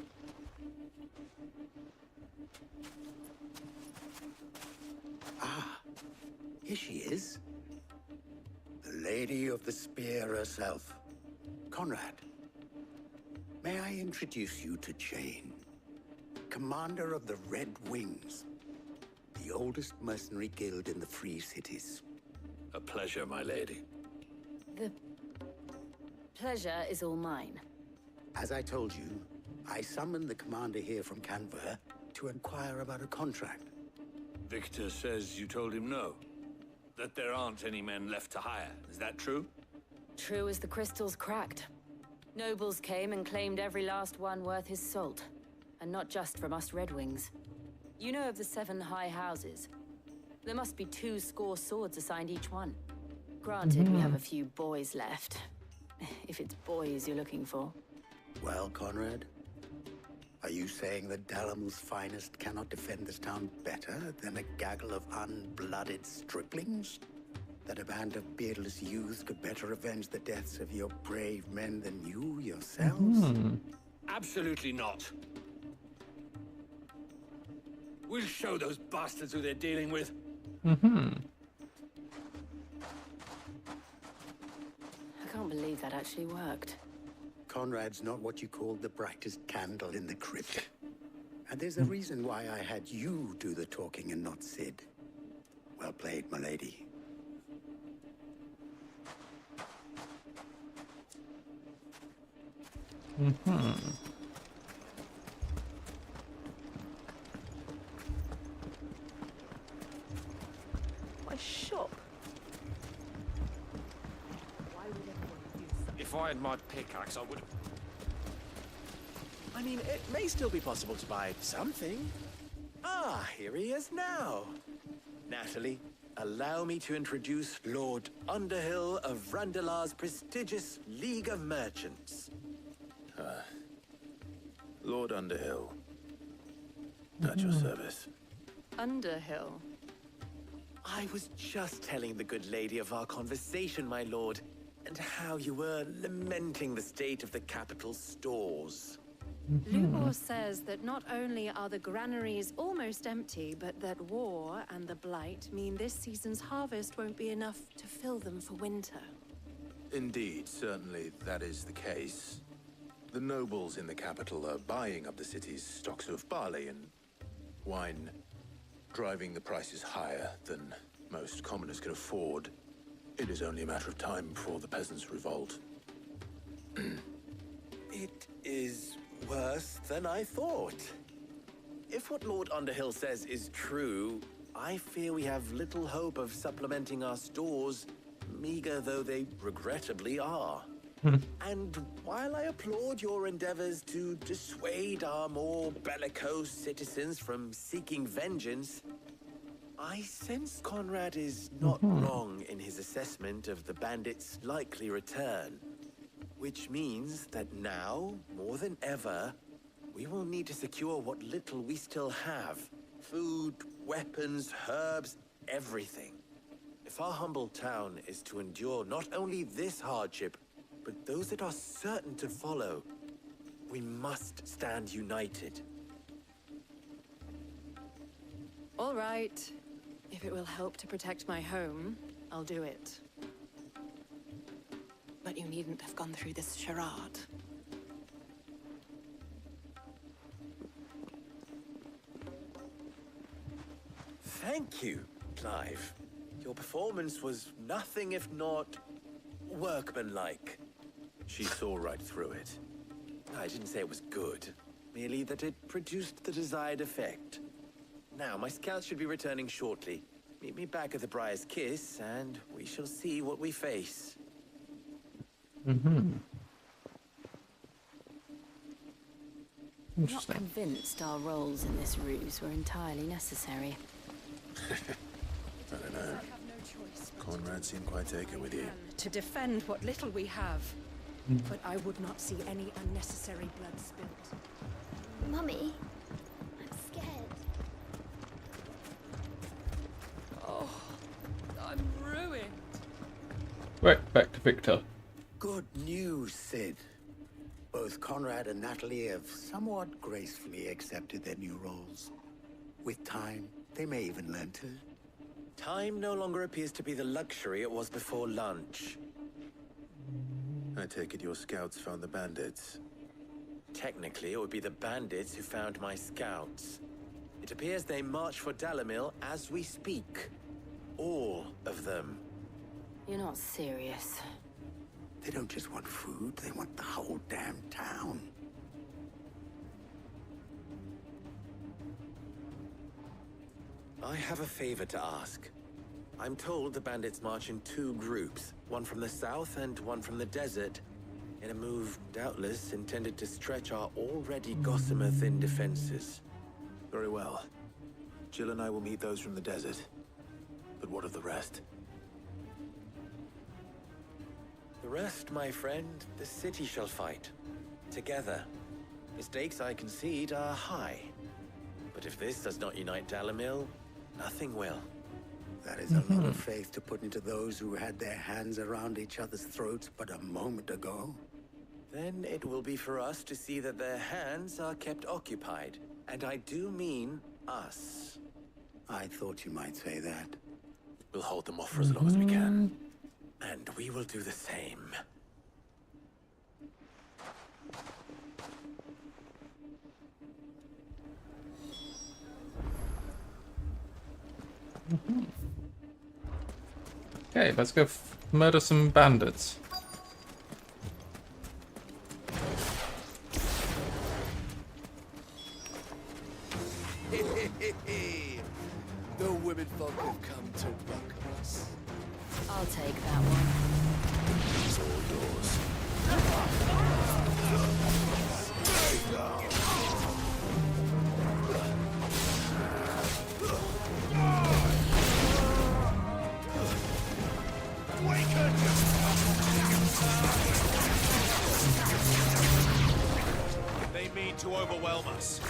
Ah, here she is. The Lady of the Spear herself. Conrad, may I introduce you to Jane, commander of the Red Wings, the oldest mercenary guild in the Free Cities. A pleasure, my lady. The pleasure is all mine. As I told you, I summoned the commander here from Canver to inquire about a contract. Victor says you told him no. That there aren't any men left to hire. Is that true? True as the crystals cracked. Nobles came and claimed every last one worth his salt. And not just from us Red Wings. You know of the 7 high houses. There must be 2 swords assigned each one. Granted, we have a few boys left. If it's boys you're looking for. Well, Conrad, are you saying that Dalamul's finest cannot defend this town better than a gaggle of unblooded striplings? That a band of beardless youths could better avenge the deaths of your brave men than you yourselves? Absolutely not. We'll show those bastards who they're dealing with. I can't believe that actually worked. Conrad's not what you call the brightest candle in the crypt. And there's a reason why I had you do the talking and not Sid. Well played, my lady. My shop. If I had my pickaxe, I would have... I mean, it may still be possible to buy something. Ah, here he is now. Natalie, allow me to introduce Lord Underhill of Randalar's prestigious League of Merchants. Lord Underhill. At your service. Underhill? I was just telling the good lady of our conversation, my lord, and how you were lamenting the state of the capital's stores. Lubor says that not only are the granaries almost empty, but that war and the Blight mean this season's harvest won't be enough to fill them for winter. Indeed, certainly that is the case. The nobles in the capital are buying up the city's stocks of barley and wine, driving the prices higher than most commoners can afford. It is only a matter of time before the peasants revolt. It is worse than I thought. If what Lord Underhill says is true, I fear we have little hope of supplementing our stores, meager though they regrettably are. And while I applaud your endeavors to dissuade our more bellicose citizens from seeking vengeance, I sense Conrad is not wrong in his assessment of the bandits' likely return. Which means that now, more than ever, we will need to secure what little we still have. Food, weapons, herbs, everything. If our humble town is to endure not only this hardship, but those that are certain to follow, we must stand united. All right. If it will help to protect my home, I'll do it. But you needn't have gone through this charade. Thank you, Clive. Your performance was nothing if not workmanlike. She saw right through it. I didn't say it was good, merely that it produced the desired effect. Now, my scouts should be returning shortly. Meet me back at the Briar's Kiss, and we shall see what we face. I'm not convinced our roles in this ruse were entirely necessary. I don't know. Conrad seemed quite taken with you. To defend what little we have. But I would not see any unnecessary blood spilt. Mummy, I'm scared. Oh, I'm ruined. Right, back to Victor. Good news, Sid. Both Conrad and Natalie have somewhat gracefully accepted their new roles. With time, they may even learn to. Time no longer appears to be the luxury it was before lunch. I take it your scouts found the bandits. Technically, it would be the bandits who found my scouts. It appears they march for Dalamil as we speak. All of them. You're not serious. They don't just want food, they want the whole damn town. I have a favor to ask. I'm told the bandits march in two groups, one from the south and one from the desert, in a move doubtless intended to stretch our already gossamer-thin defenses. Very well. Jill and I will meet those from the desert. But what of the rest? The rest, my friend, the city shall fight. Together. The stakes, I concede, are high. But if this does not unite Dalamil, nothing will. That is a lot of faith to put into those who had their hands around each other's throats but a moment ago. Then it will be for us to see that their hands are kept occupied. And I do mean us. I thought you might say that. We'll hold them off for as long as we can. And we will do the same. Okay, let's go murder some bandits. The women folk have come to welcome us. I'll take that one. It's all yours. They mean to overwhelm us.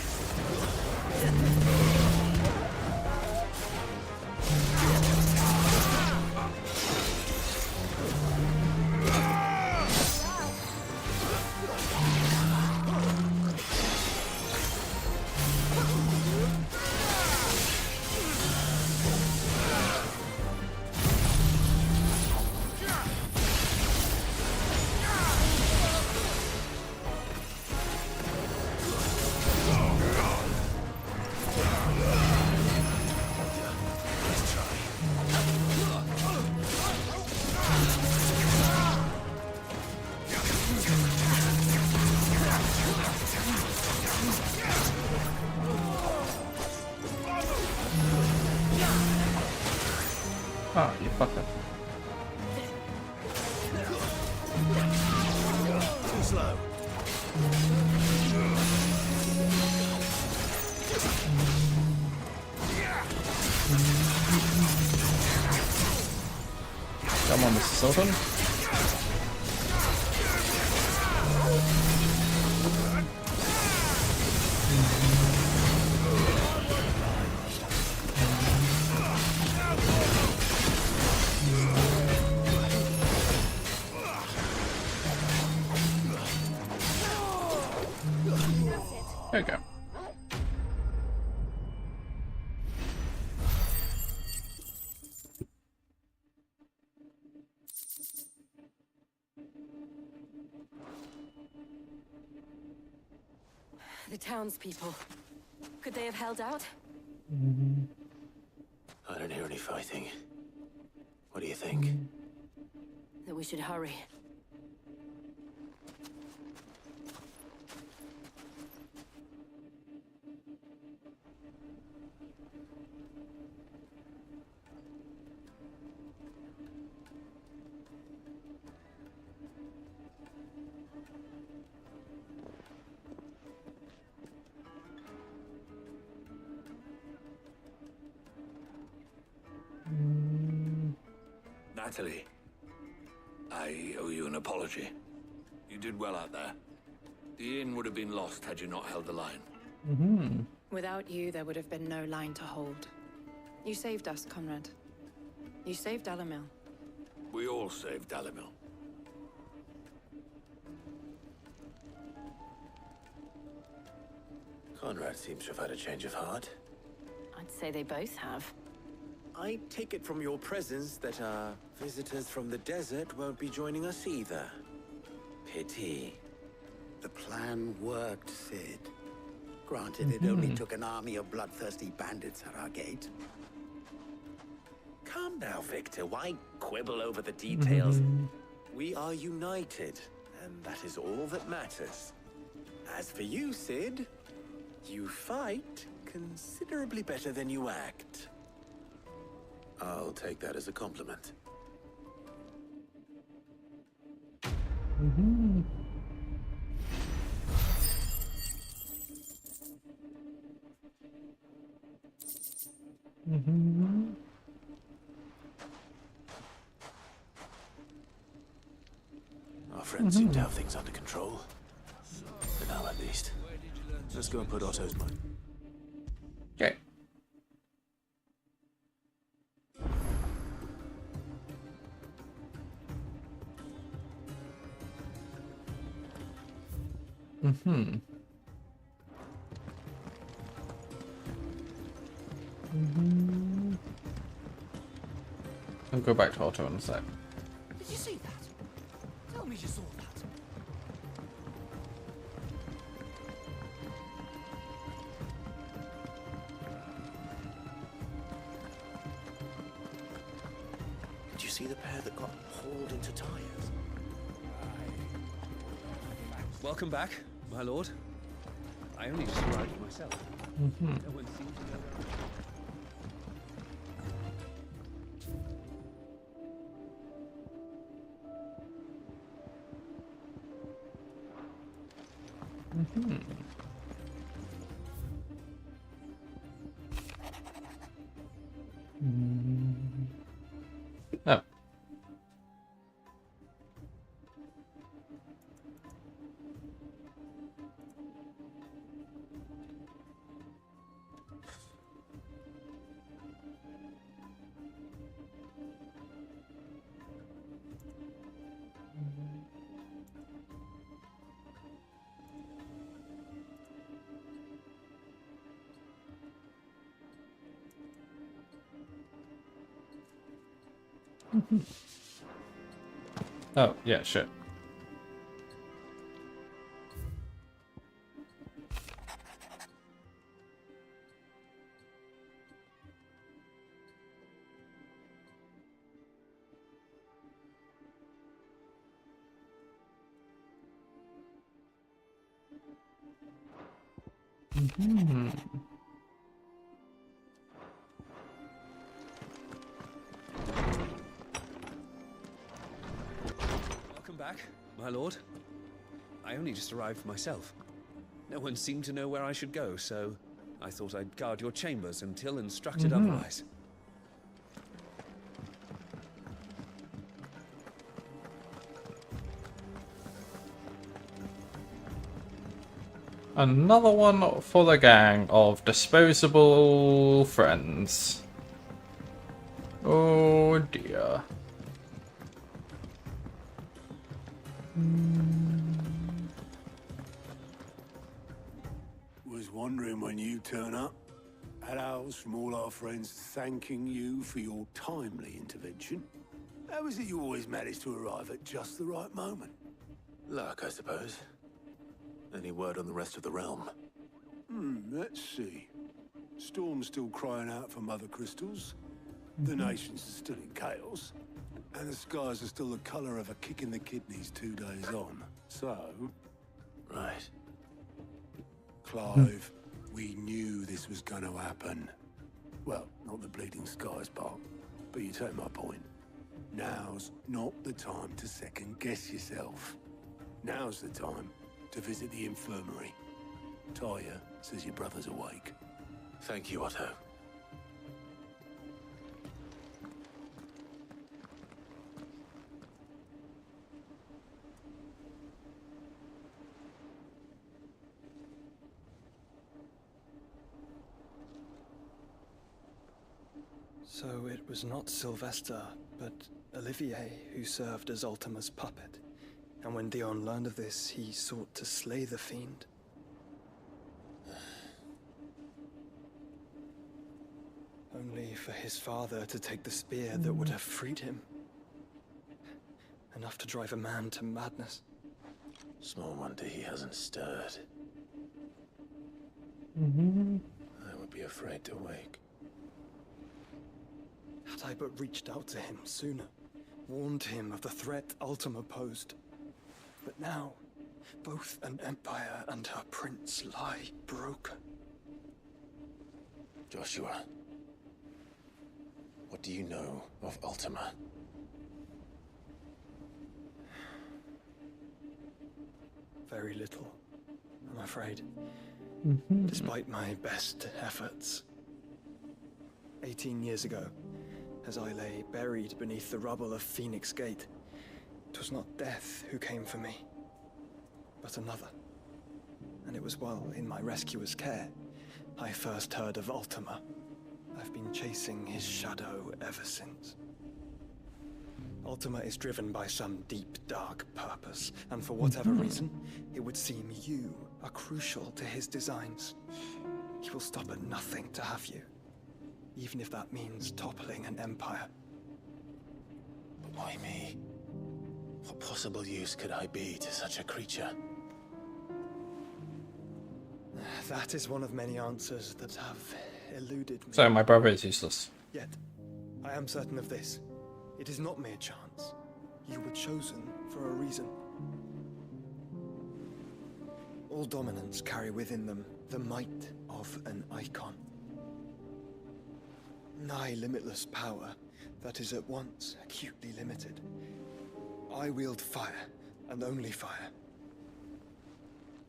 Ah, you fucker. Too slow. Come on, Mr. Sultan. There we go. The townspeople. Could they have held out? I don't hear any fighting. What do you think? That we should hurry. Natalie, I owe you an apology. You did well out there. The inn would have been lost had you not held the line. Without you, there would have been no line to hold. You saved us, Conrad. You saved Dalamil. We all saved Dalamil. Conrad seems to have had a change of heart. I'd say they both have. I take it from your presence that our visitors from the desert won't be joining us either. Pity. The plan worked, Sid. Granted, it only took an army of bloodthirsty bandits at our gate. Calm now, Victor. Why quibble over the details? We are united, and that is all that matters. As for you, Sid, you fight considerably better than you act. I'll take that as a compliment. Our friends seem to have things under control. For now, at least. Let's go and put Otto's mind. Okay. I'll go back to Otto in a sec. Did you see that? Tell me you saw that. Did you see the pair that got hauled into tires? Welcome back, my lord. I only just arrived myself. No one seemed to know where Oh. Oh, yeah, shit. Welcome back, my lord. I only just arrived myself. No one seemed to know where I should go, so I thought I'd guard your chambers until instructed otherwise. Another one for the gang of disposable friends. Oh dear. wondering when you turn up. Hellos from all our friends thanking you for your timely intervention. How is it you always manage to arrive at just the right moment? Luck, I suppose. Any word on the rest of the realm? Let's see. Storm's still crying out for mother crystals. The nations are still in chaos. And the skies are still the colour of a kick in the kidneys 2 days on. So... Right. Clive, we knew this was going to happen. Well, not the bleeding skies part, but you take my point. Now's not the time to second-guess yourself. Now's the time to visit the infirmary. Talia says your brother's awake. Thank you, Otto. So it was not Sylvester, but Olivier who served as Ultima's puppet. And when Dion learned of this, he sought to slay the fiend. Only for his father to take the spear that would have freed him. Enough to drive a man to madness. Small wonder he hasn't stirred. I would be afraid to wake. Had I but reached out to him sooner, warned him of the threat Ultima posed. But now, both an empire and her prince lie broken. Joshua, what do you know of Ultima? Very little, I'm afraid. Despite my best efforts. 18 years ago, as I lay buried beneath the rubble of Phoenix Gate, it was not death who came for me, but another. And it was while in my rescuer's care, I first heard of Ultima. I've been chasing his shadow ever since. Ultima is driven by some deep, dark purpose, and for whatever reason, it would seem you are crucial to his designs. He will stop at nothing to have you, even if that means toppling an empire. But why me? What possible use could I be to such a creature? That is one of many answers that have eluded me. So my brother is useless. Yet, I am certain of this. It is not mere chance. You were chosen for a reason. All dominants carry within them the might of an icon. Nigh limitless power that is at once acutely limited. I wield fire, and only fire.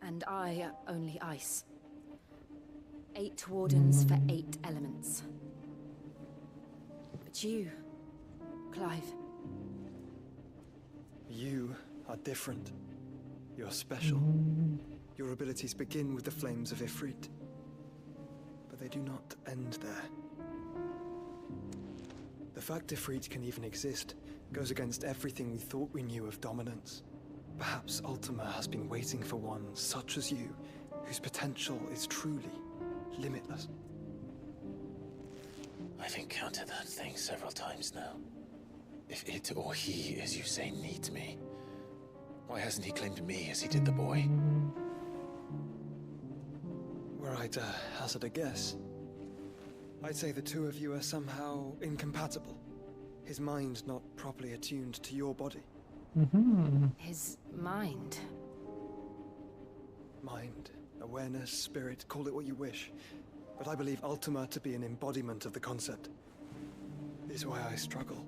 And I only ice. 8 wardens for 8 elements. But you, Clive. You are different. You're special. Your abilities begin with the flames of Ifrit. But they do not end there. The fact Ifrit can even exist goes against everything we thought we knew of dominance. Perhaps Ultima has been waiting for one such as you, whose potential is truly limitless. I've encountered that thing several times now. If it or he, as you say, needs me, why hasn't he claimed me as he did the boy? Were I to hazard a guess, I'd say the two of you are somehow incompatible. His mind not properly attuned to your body. His mind. Mind, awareness, spirit, call it what you wish. But I believe Ultima to be an embodiment of the concept. This is why I struggle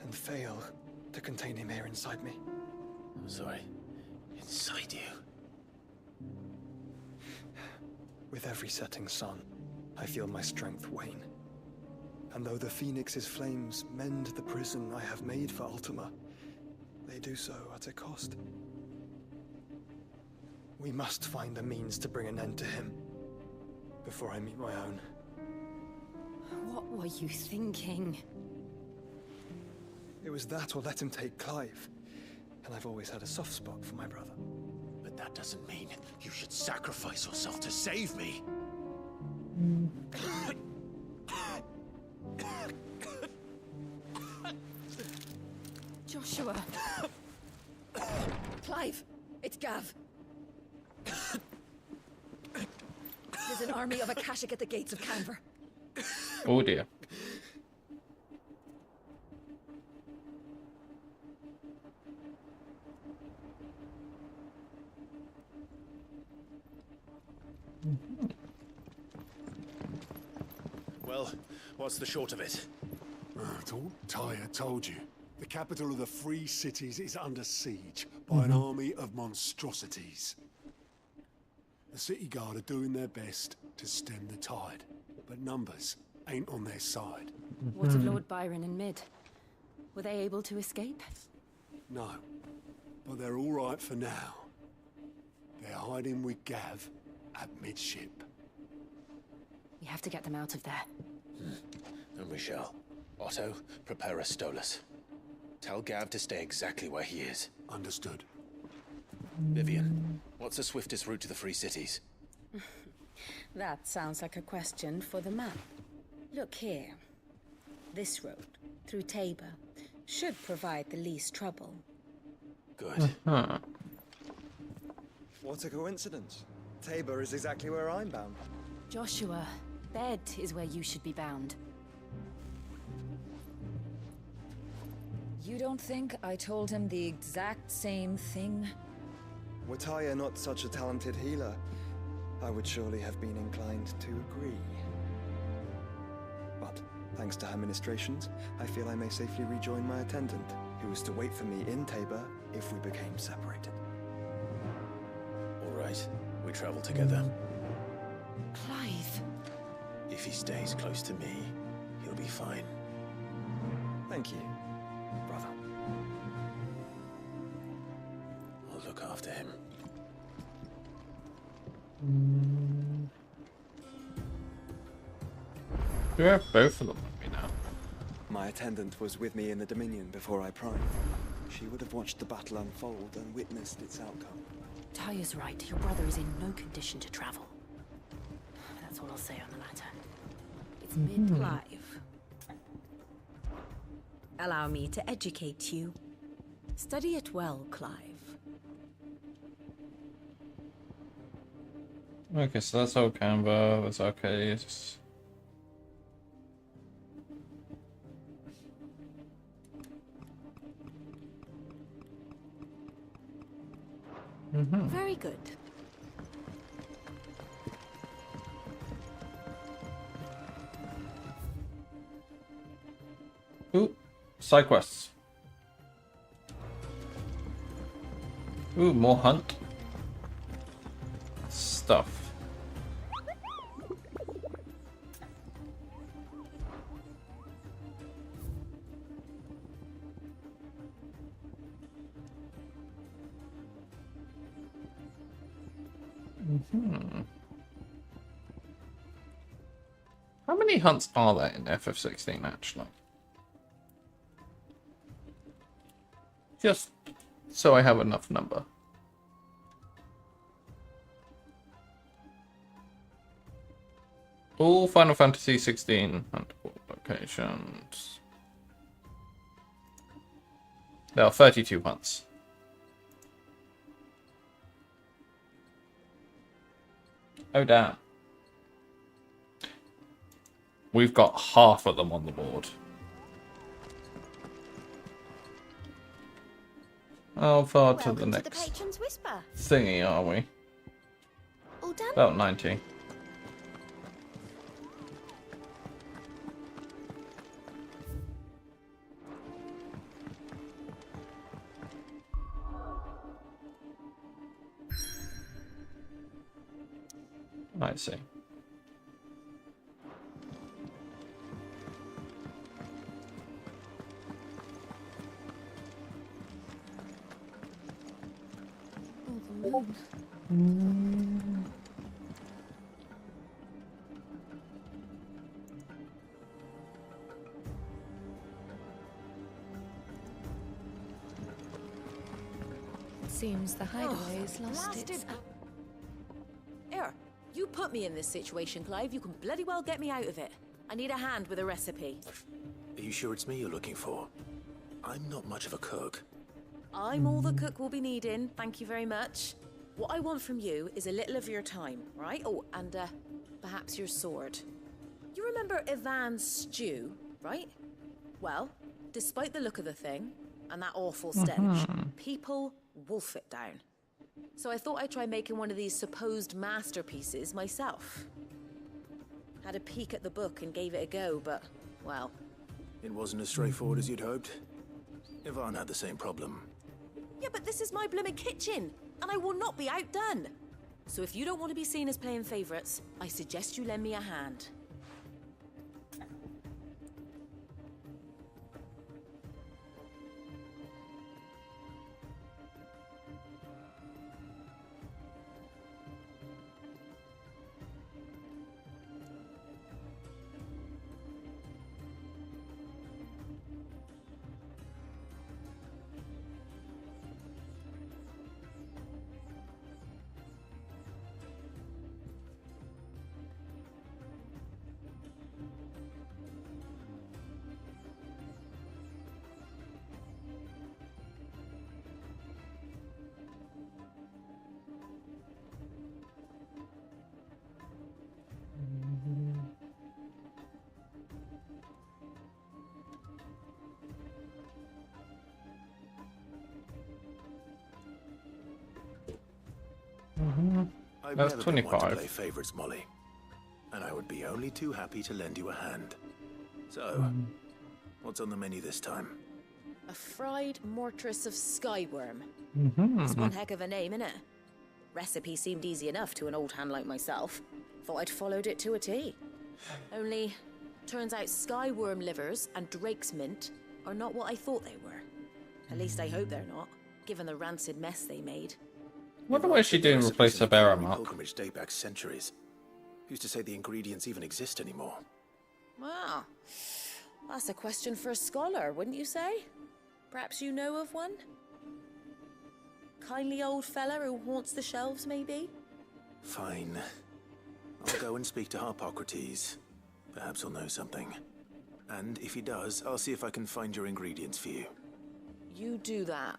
and fail to contain him here inside me. I'm sorry. Inside you? With every setting sun, I feel my strength wane. And though the Phoenix's flames mend the prison I have made for Ultima, they do so at a cost. We must find a means to bring an end to him before I meet my own. What were you thinking? It was that or let him take Clive. And I've always had a soft spot for my brother. But But that doesn't mean you should sacrifice yourself to save me. Joshua. Clive, it's Gav. There's an army of Akashic at the gates of Canver. Oh dear. Well, what's the short of it? Tyre told you. The capital of the Free Cities is under siege by an army of monstrosities. The city guard are doing their best to stem the tide, but numbers ain't on their side. What of Lord Byron and Mid? Were they able to escape? No, but they're all right for now. They're hiding with Gav at midship. We have to get them out of there. And we shall. Otto, prepare a Stolas. Tell Gav to stay exactly where he is. Understood. Vivian, what's the swiftest route to the Free Cities? That sounds like a question for the map. Look here. This road, through Tabor, should provide the least trouble. Good. What a coincidence. Tabor is exactly where I'm bound. Joshua, Bed is where you should be bound. You don't think I told him the exact same thing? Were Tyre not such a talented healer, I would surely have been inclined to agree. But, thanks to her ministrations, I feel I may safely rejoin my attendant, who was to wait for me in Tabor if we became separated. All right, we travel together. Clive. If he stays close to me, he'll be fine. Thank you, brother. I'll look after him. Do we have both of them with me now? My attendant was with me in the Dominion before I primed. She would have watched the battle unfold and witnessed its outcome. Tyre's right. Your brother is in no condition to travel. That's all I'll say on the matter. It's mid-Clive. Allow me to educate you. Study it well, Clive. Okay, so that's all Canva, that's Arcades. Very good. Ooh, side quests. Ooh, more hunt stuff. How many hunts are there in FF16 actually? Just so I have enough number. All Final Fantasy 16 huntable locations. There are 32 hunts. Oh damn. We've got half of them on the board. How far to the next Patron's Whisper. thingy are we? All done? About 90. I see. Seems the hideaway's lost its... Here, you put me in this situation, Clive. You can bloody well get me out of it. I need a hand with a recipe. Are you sure it's me you're looking for? I'm not much of a cook. I'm all the cook will be needing, thank you very much. What I want from you is a little of your time, right? Oh, and perhaps your sword. You remember Ivan's stew, right? Well, despite the look of the thing, and that awful stench, people wolf it down. So I thought I'd try making one of these supposed masterpieces myself. Had a peek at the book and gave it a go, but, well... It wasn't as straightforward as you'd hoped. Ivan had the same problem. Yeah, but this is my blooming kitchen, and I will not be outdone. So if you don't want to be seen as playing favourites, I suggest you lend me a hand. I've That's never 25. been one to play favorites, Molly. And I would be only too happy to lend you a hand. So, what's on the menu this time? A fried mortress of skyworm. That's one heck of a name, innit? Recipe seemed easy enough to an old hand like myself. Thought I'd followed it to a T. Only, turns out skyworm livers and drake's mint are not what I thought they were. At least I hope they're not, given the rancid mess they made. Wonder why she didn't replace her bearer mark. Pilgrimage date back centuries. Who's to say the ingredients even exist anymore? Wow. That's a question for a scholar, wouldn't you say? Perhaps you know of one? Kindly old fella who haunts the shelves, maybe? Fine. I'll go and speak to Harpocrates. Perhaps he'll know something. And if he does, I'll see if I can find your ingredients for you. You do that.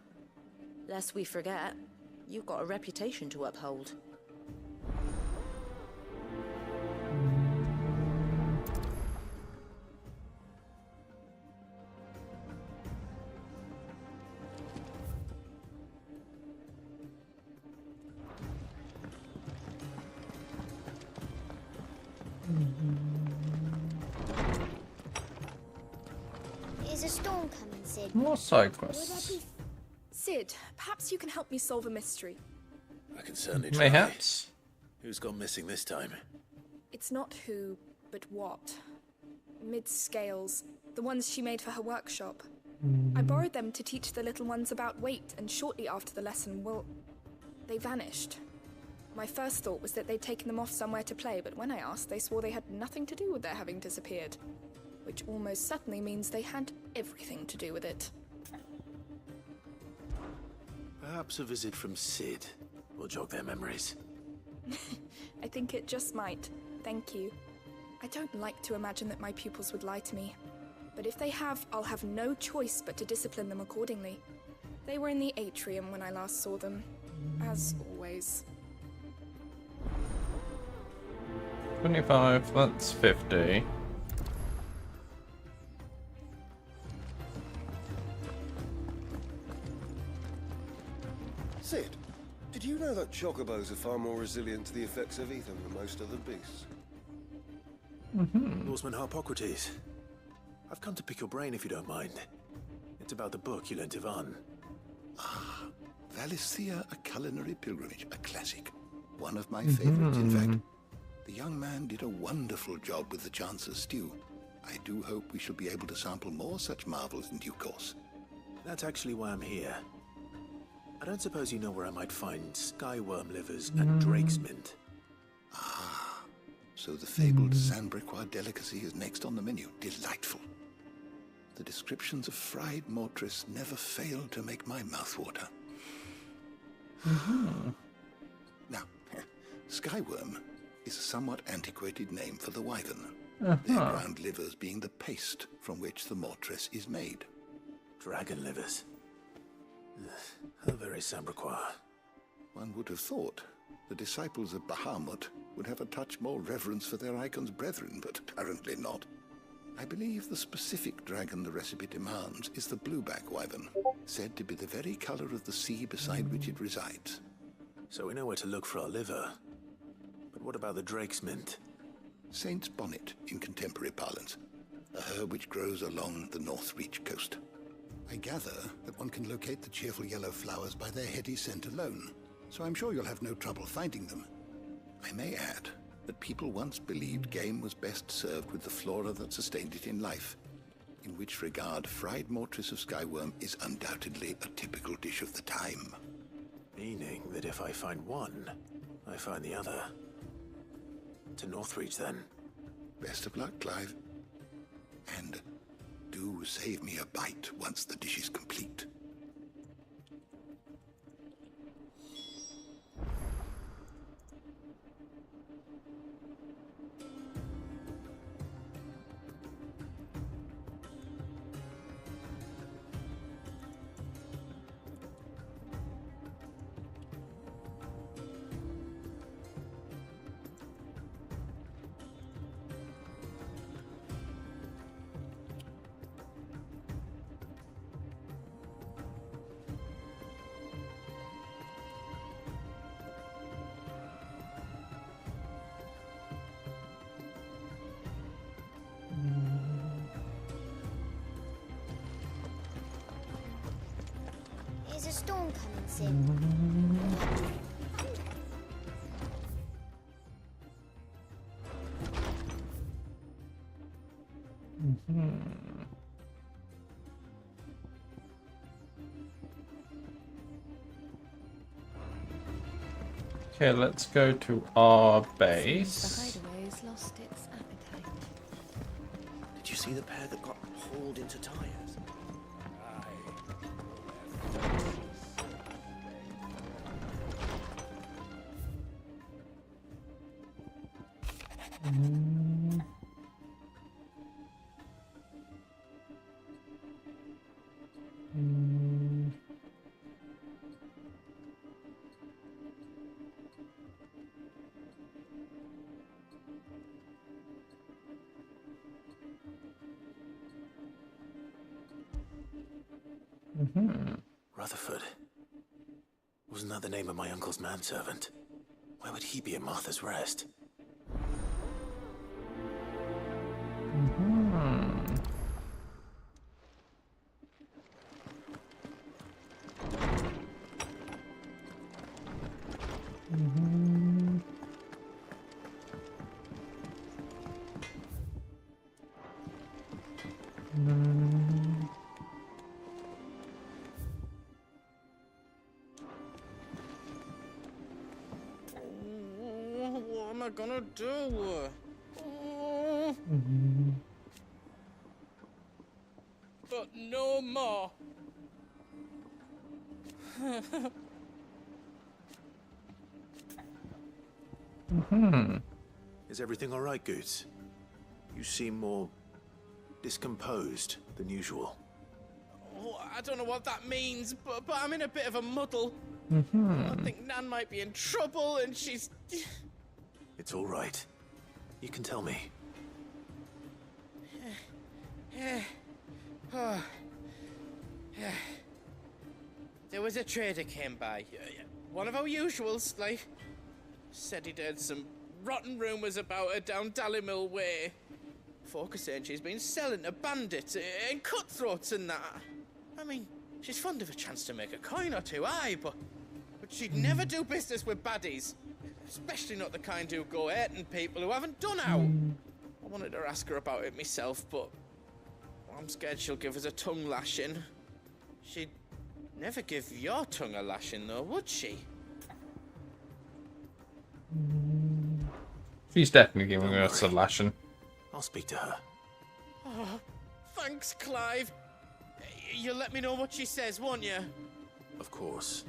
Lest we forget, you've got a reputation to uphold. Is a storm coming, Sid? More side quests. Sid, perhaps you can help me solve a mystery. I can certainly try. Mayhaps. Who's gone missing this time? It's not who, but what. Mid-scales, the ones she made for her workshop. I borrowed them to teach the little ones about weight, and shortly after the lesson, well, they vanished. My first thought was that they'd taken them off somewhere to play, but when I asked, they swore they had nothing to do with their having disappeared. Which almost certainly means they had everything to do with it. Perhaps a visit from Sid will jog their memories. I think it just might. Thank you. I don't like to imagine that my pupils would lie to me. But if they have, I'll have no choice but to discipline them accordingly. They were in the atrium when I last saw them. As always. 25, that's 50. Sid, did you know that chocobos are far more resilient to the effects of ether than most other beasts? Norseman Harpocrates. I've come to pick your brain if you don't mind. It's about the book you lent Ivan. Valisthea, A Culinary Pilgrimage, a classic. One of my favorites, in fact. The young man did a wonderful job with the Chance's stew. I do hope we shall be able to sample more such marvels in due course. That's actually why I'm here. I don't suppose you know where I might find skyworm livers and drake's mint. So the fabled Sandbricois delicacy is next on the menu. Delightful. The descriptions of fried mortress never fail to make my mouth water. Now, Skyworm is a somewhat antiquated name for the wyvern. Uh-huh. Their ground livers being the paste from which the mortress is made. Dragon livers. How very Sambraquois. One would have thought the disciples of Bahamut would have a touch more reverence for their icon's brethren, but apparently not. I believe the specific dragon the recipe demands is the blueback wyvern, said to be the very color of the sea beside which it resides. So we know where to look for our liver. But what about the drake's mint? Saint's bonnet in contemporary parlance, a herb which grows along the North Reach coast. I gather that one can locate the cheerful yellow flowers by their heady scent alone, so I'm sure you'll have no trouble finding them. I may add that people once believed game was best served with the flora that sustained it in life, in which regard fried mortress of Skyworm is undoubtedly a typical dish of the time. Meaning that if I find one, I find the other. To Northreach, then. Best of luck, Clive. And do save me a bite once the dish is complete. Is a storm coming soon? Okay, let's go to our The base. hideaway's lost its appetite. Did you see the pair that got hauled into tires? Rutherford. Wasn't that the name of my uncle's manservant? Why would he be at Martha's Rest? What am I gonna do? But no more. Is everything all right, Goots? You seem more discomposed than usual. Oh, I don't know what that means, but I'm in a bit of a muddle. I think Nan might be in trouble, and she's... It's all right. You can tell me. There was a trader came by. One of our usuals, like. Said he'd heard some rotten rumours about her down Dallimil Way. Folk are saying she's been selling to bandits and cutthroats and that. I mean, she's fond of a chance to make a coin or two, aye, but she'd never do business with baddies. Especially not the kind who go hurting people who haven't done out. I wanted to ask her about it myself, but I'm scared she'll give us a tongue lashing. She'd never give your tongue a lashing, though, would she? She's definitely giving us a lashing. I'll speak to her. Oh, thanks, Clive. You'll let me know what she says, won't you? Of course.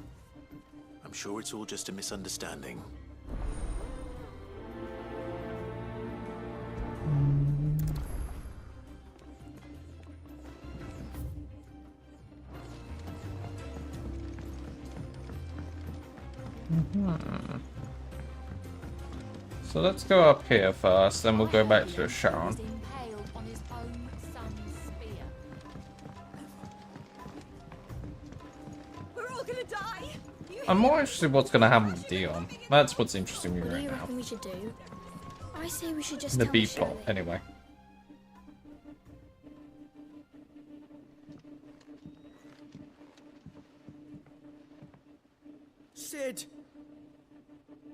I'm sure it's all just a misunderstanding. So let's go up here first, then we'll go back to the Sharon. We're all gonna die. I'm more interested in what's going to happen with Dion. That's what's interesting me What do right you now. reckon we should do? I say we should just The tell B Shirley. plot, anyway. Sid!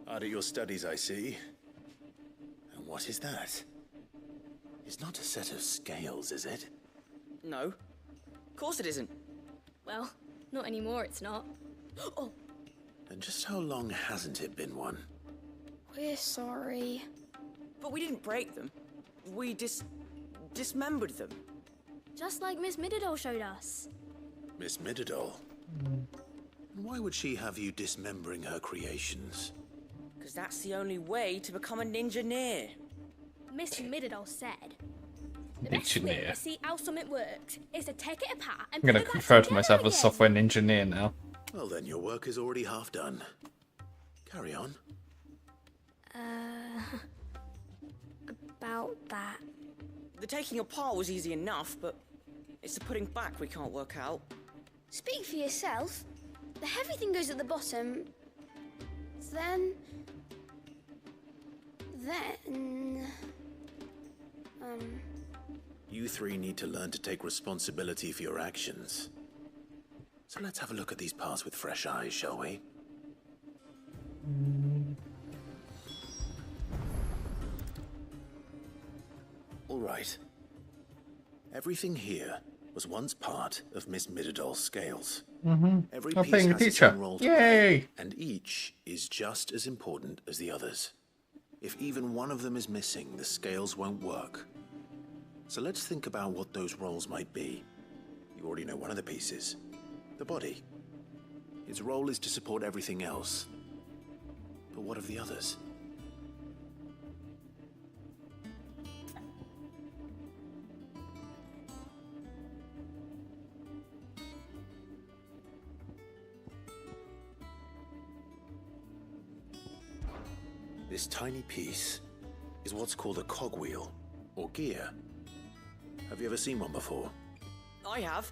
Hard at your studies, I see. And what is that? It's not a set of scales, is it? No. Of course it isn't. Well, not anymore, it's not. Oh, And just how long hasn't it been one? we're sorry. But we didn't break them. We dismembered them. Just like Miss Mididol showed us. Miss Mididol? Why would she have you dismembering her creations? Because that's the only way to become a ninja-neer. Miss Mididol said, the best way Ninja-neer. to see how something works is to take it apart and I'm put going it to back refer to together myself as again. software engineer now. Well then, your work is already half done. Carry on. About that. The taking apart was easy enough, but it's the putting back we can't work out. Speak for yourself. The heavy thing goes at the bottom. Then... You three need to learn to take responsibility for your actions. So let's have a look at these parts with fresh eyes, shall we? All right. Everything here was once part of Miss Mididol's scales. Every I'm piece playing a has its teacher. own role to Yay! play, and each is just as important as the others. If even one of them is missing, the scales won't work. So let's think about what those roles might be. You already know one of the pieces. The body. Its role is to support everything else. But what of the others? This tiny piece is what's called a cogwheel, or gear. Have you ever seen one before? I have.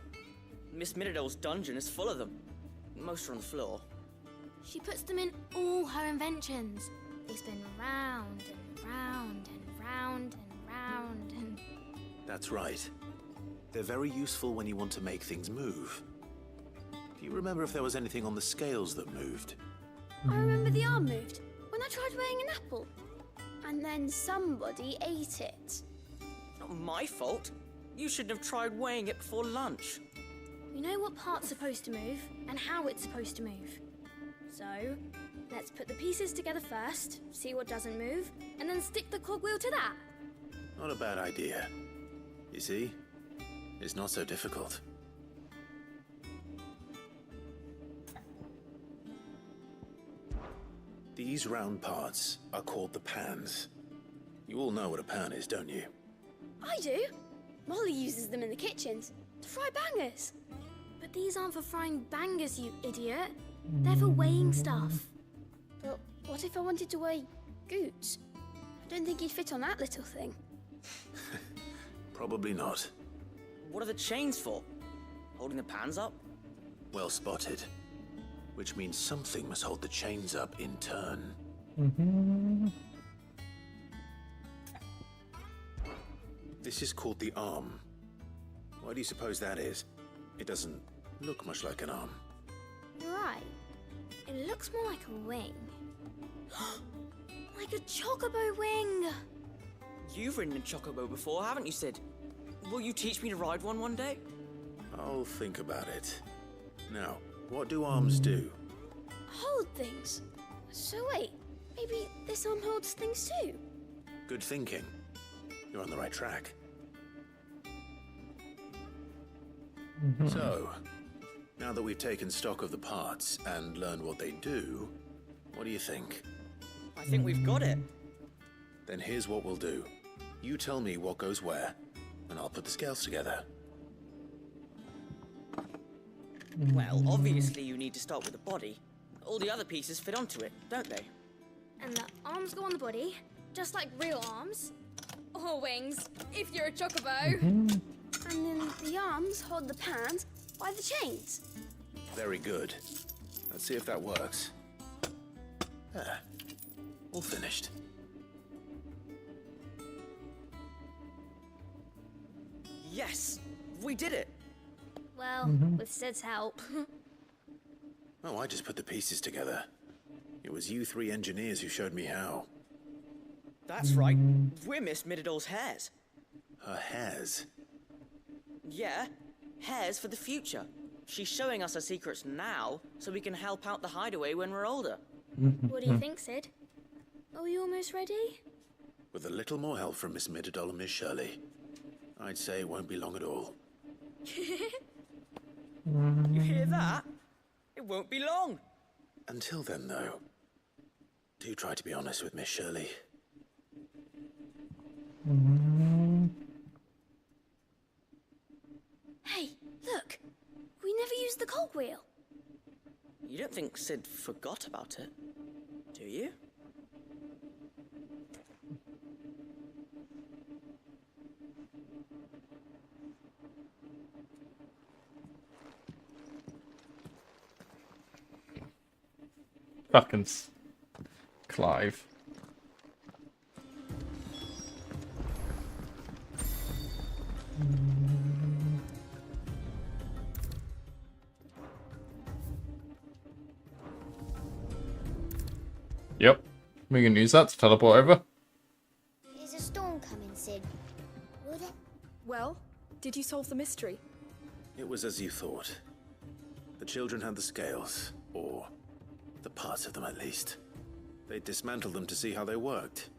Miss Mididol's dungeon is full of them. Most are on the floor. She puts them in all her inventions. They spin round and round and round and round and... That's right. They're very useful when you want to make things move. Do you remember if there was anything on the scales that moved? I remember the arm moved when I tried weighing an apple. And then somebody ate it. Not my fault. You shouldn't have tried weighing it before lunch. We know what part's supposed to move and how it's supposed to move. So, let's put the pieces together first, see what doesn't move, and then stick the cogwheel to that. Not a bad idea. You see? It's not so difficult. These round parts are called the pans. You all know what a pan is, don't you? I do. Molly uses them in the kitchens to fry bangers. But these aren't for frying bangers, you idiot. They're for weighing stuff. But what if I wanted to weigh goods? I don't think you'd fit on that little thing. Probably not. What are the chains for? Holding the pans up? Well spotted. Which means something must hold the chains up in turn. This is called the arm. Why do you suppose that is? It doesn't look much like an arm. You're right. It looks more like a wing. Like a chocobo wing! You've ridden a chocobo before, haven't you, Sid? Will you teach me to ride one day? I'll think about it. Now, what do arms do? Hold things. So wait, maybe this arm holds things too? Good thinking. You're on the right track. So, Now that we've taken stock of the parts and learned what they do, what do you think? I think we've got it. Then here's what we'll do. You tell me what goes where, and I'll put the scales together. Well, obviously you need to start with the body. All the other pieces fit onto it, don't they? And the arms go on the body, just like real arms. Or wings, if you're a chocobo. And then the arms hold the pans by the chains. Very good. Let's see if that works. There. All finished. Yes! We did it! Well, with Sid's help. Oh, I just put the pieces together. It was you three engineers who showed me how. That's right. We're Miss Mididol's hairs. Her hairs? Yeah, hairs for the future. She's showing us her secrets now, so we can help out the hideaway when we're older. What do you think, Sid? Are we almost ready? With a little more help from Miss Mididol and Miss Shirley, I'd say it won't be long at all. You hear that? It won't be long. Until then, though, do try to be honest with Miss Shirley. Hey, look! We never used the cogwheel. You don't think Sid forgot about it, do you? Fucking Clive. Yep, we can use that to teleport over. Is a storm coming, Sid? Will it? Well, did you solve the mystery? It was as you thought. The children had the scales, or the parts of them at least. They dismantled them to see how they worked.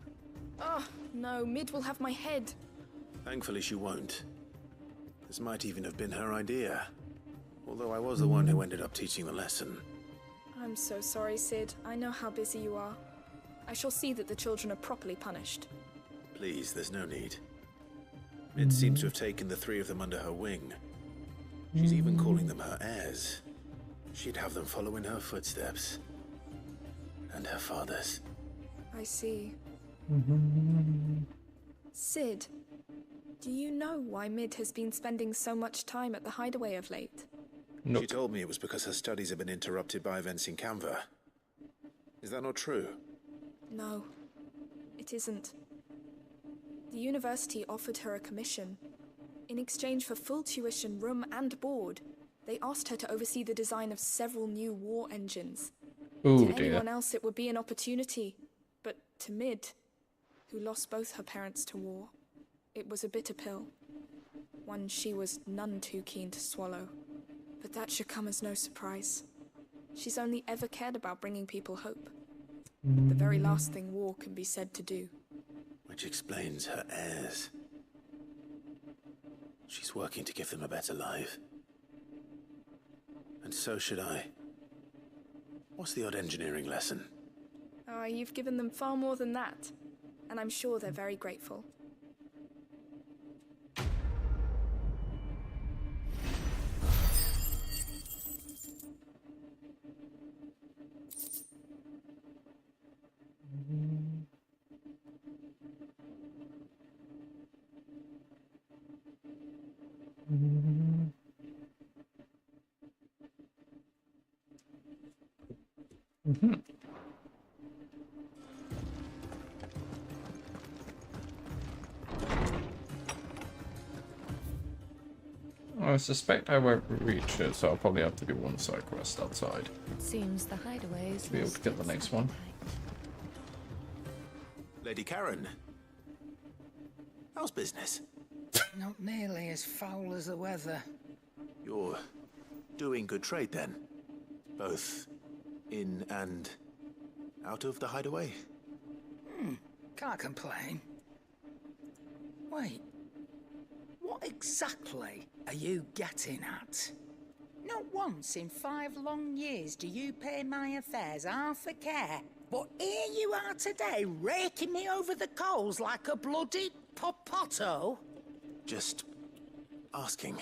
Oh, no, Mid will have my head. Thankfully she won't. This might even have been her idea. Although I was the one who ended up teaching the lesson. I'm so sorry, Sid. I know how busy you are. I shall see that the children are properly punished. Please, there's no need. Mid seems to have taken the three of them under her wing. She's even calling them her heirs. She'd have them follow in her footsteps. And her father's. I see. Sid, do you know why Mid has been spending so much time at the hideaway of late? She told me it was because her studies have been interrupted by events in Canva. Is that not true? No, it isn't. The university offered her a commission. In exchange for full tuition, room and board, they asked her to oversee the design of several new war engines. Ooh, to dear. anyone else it would be an opportunity, but to Mid, who lost both her parents to war, it was a bitter pill. One she was none too keen to swallow. But that should come as no surprise. She's only ever cared about bringing people hope. The very last thing war can be said to do. Which explains her heirs. She's working to give them a better life. And so should I. What's the odd engineering lesson? Oh, you've given them far more than that. And I'm sure they're very grateful. I suspect I won't reach it, so I'll probably have to do one side quest outside It seems the hideaway is to be able to get the next one. Lady Karen. How's business? Not nearly as foul as the weather. You're doing good trade then? Both in and out of the hideaway? Can't complain. Wait, what exactly are you getting at? Not once in 5 long years do you pay my affairs half a care. But here you are today, raking me over the coals like a bloody popoto. Just asking.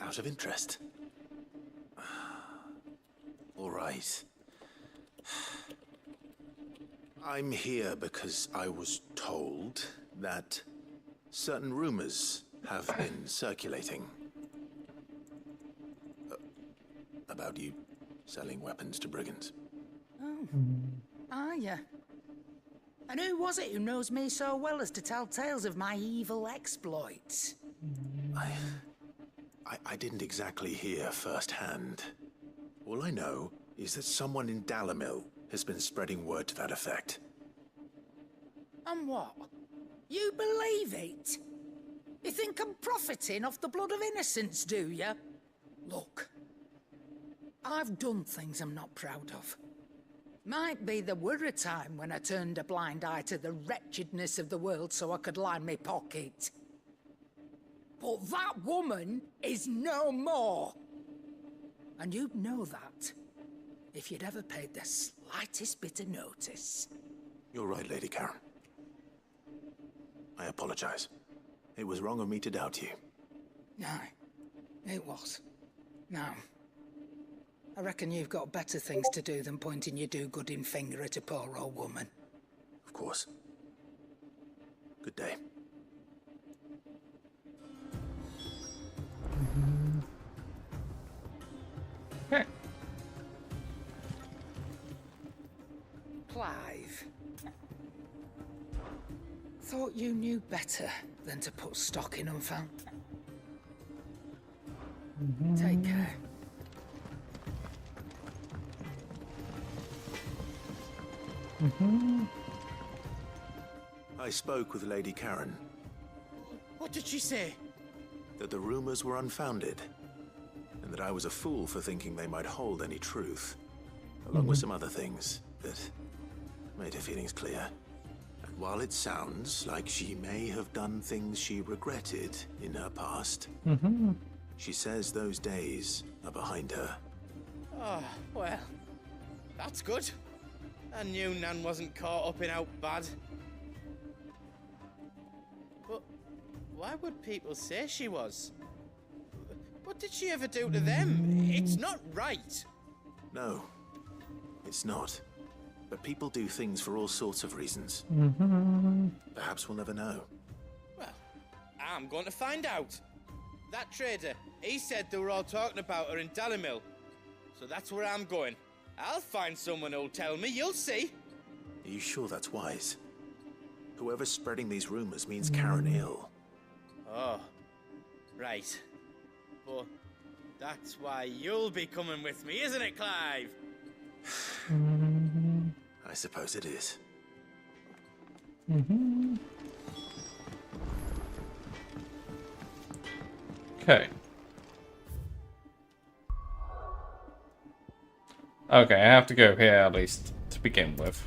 Out of interest. All right. I'm here because I was told that certain rumors have been circulating about you selling weapons to brigands. Oh, are ya? And who was it who knows me so well as to tell tales of my evil exploits? I didn't exactly hear firsthand. All I know is that someone in Dalimil has been spreading word to that effect. And what? You believe it? You think I'm profiting off the blood of innocents, do you? Look, I've done things I'm not proud of. Might be there were a time when I turned a blind eye to the wretchedness of the world so I could line my pocket. But that woman is no more. And you'd know that if you'd ever paid the slightest bit of notice. You're right, Lady Karen. I apologize. It was wrong of me to doubt you. Aye, it was. Now, I reckon you've got better things to do than pointing your do-gooding finger at a poor old woman. Of course. Good day. Okay. Clive. Thought you knew better than to put stock in unfound. Take care. I spoke with Lady Karen. What did she say? That the rumors were unfounded, and that I was a fool for thinking they might hold any truth, along with some other things that made her feelings clear. And while it sounds like she may have done things she regretted in her past, she says those days are behind her. Oh, well, that's good. I knew Nan wasn't caught up in out bad. But why would people say she was? What did she ever do to them? It's not right. No, it's not. But people do things for all sorts of reasons. Perhaps we'll never know. Well, I'm going to find out. That trader, he said they were all talking about her in Dalimil. So that's where I'm going. I'll find someone who'll tell me, you'll see. Are you sure that's wise? Whoever's spreading these rumors means Karen ill. Oh, right. But that's why you'll be coming with me, isn't it, Clive? I suppose it is. Okay. Okay, I have to go here at least to begin with.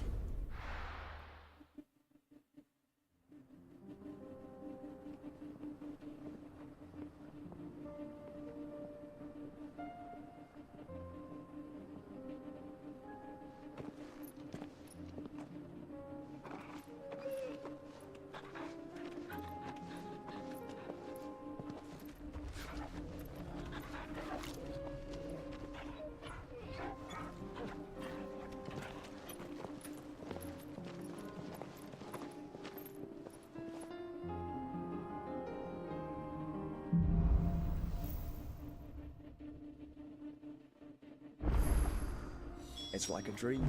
It's like a dream.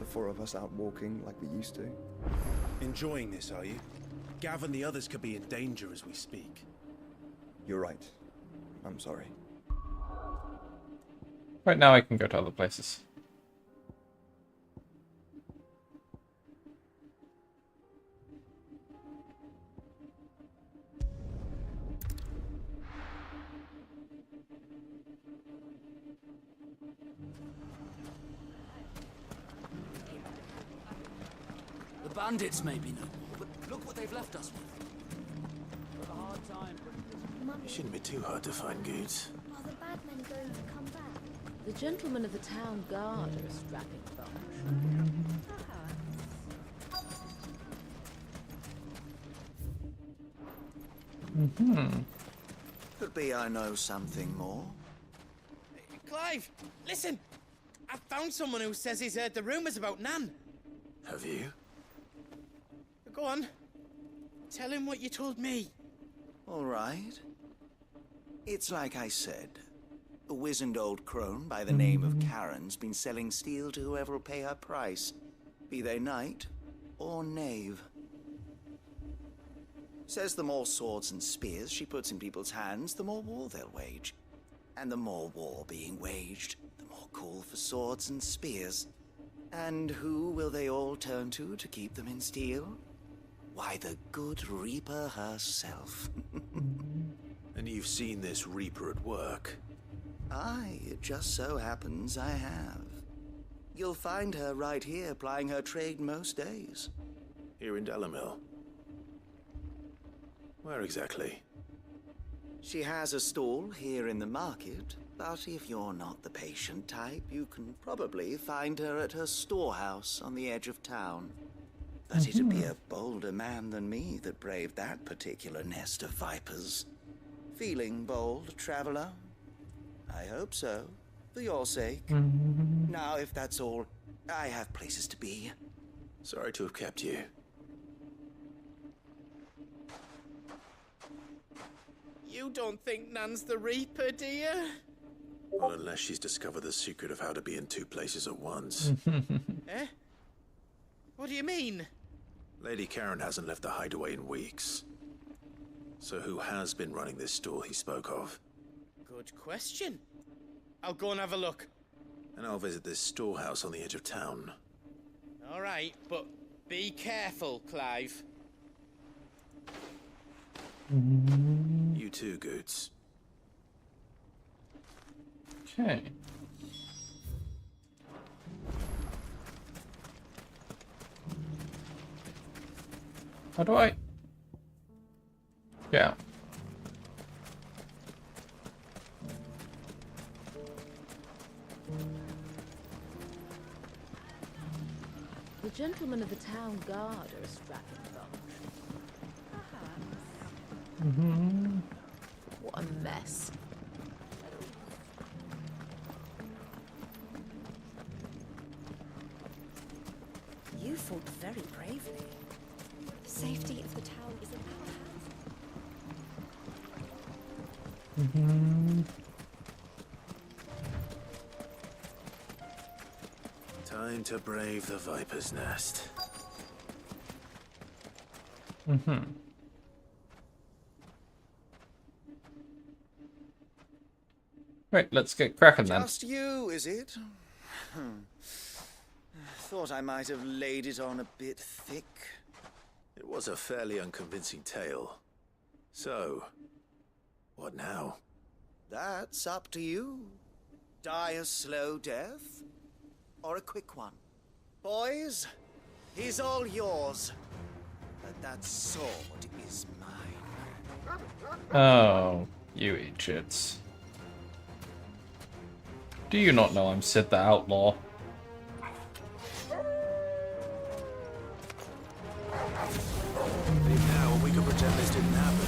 The 4 of us out walking like we used to. Enjoying this, are you? Gav and the others could be in danger as we speak. You're right. I'm sorry. Right now I can go to other places. The bandits may be no more, but look what they've left us with. It shouldn't be too hard to find goods. Are the going to come back? The gentlemen of the town guard are a strapping bunch. Could be I know something more. Clive, listen! I found someone who says he's heard the rumours about Nan. Have you? Go on. Tell him what you told me. All right. It's like I said. A wizened old crone by the name of Karen's been selling steel to whoever'll pay her price, be they knight or knave. Says the more swords and spears she puts in people's hands, the more war they'll wage. And the more war being waged, the more call for swords and spears. And who will they all turn to keep them in steel? Why, the good Reaper herself. And you've seen this Reaper at work? Aye, it just so happens I have. You'll find her right here plying her trade most days. Here in Dalamil? Where exactly? She has a stall here in the market, but if you're not the patient type, you can probably find her at her storehouse on the edge of town. But it'd be a bolder man than me that braved that particular nest of vipers. Feeling bold, traveler? I hope so, for your sake. Now, if that's all, I have places to be. Sorry to have kept you. You don't think Nan's the Reaper, do you? Well, unless she's discovered the secret of how to be in two places at once. Eh? What do you mean? Lady Karen hasn't left the hideaway in weeks. So who has been running this stall he spoke of? Good question. I'll go and have a look. And I'll visit this storehouse on the edge of town. All right, but be careful, Clive. You too, Goots. Okay. How do I? Yeah. The gentlemen of the town guard are a strapping bunch. What a mess. You fought very bravely. The safety of the town is in our hands. Time to brave the Viper's Nest. Right, let's get cracking then. Just you, is it? Thought I might have laid it on a bit thick. It was a fairly unconvincing tale. So, what now? That's up to you. Die a slow death, or a quick one. Boys, he's all yours. But that sword is mine. Oh, you idiots. Do you not know I'm Sid the Outlaw? Leave now and we can pretend this didn't happen.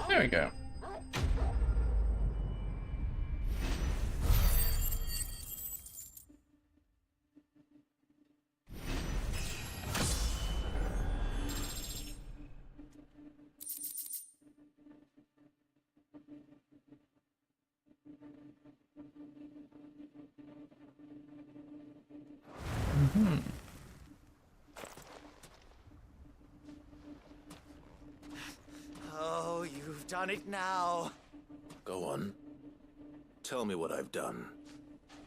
There we go. Oh, you've done it now. Go on. Tell me what I've done.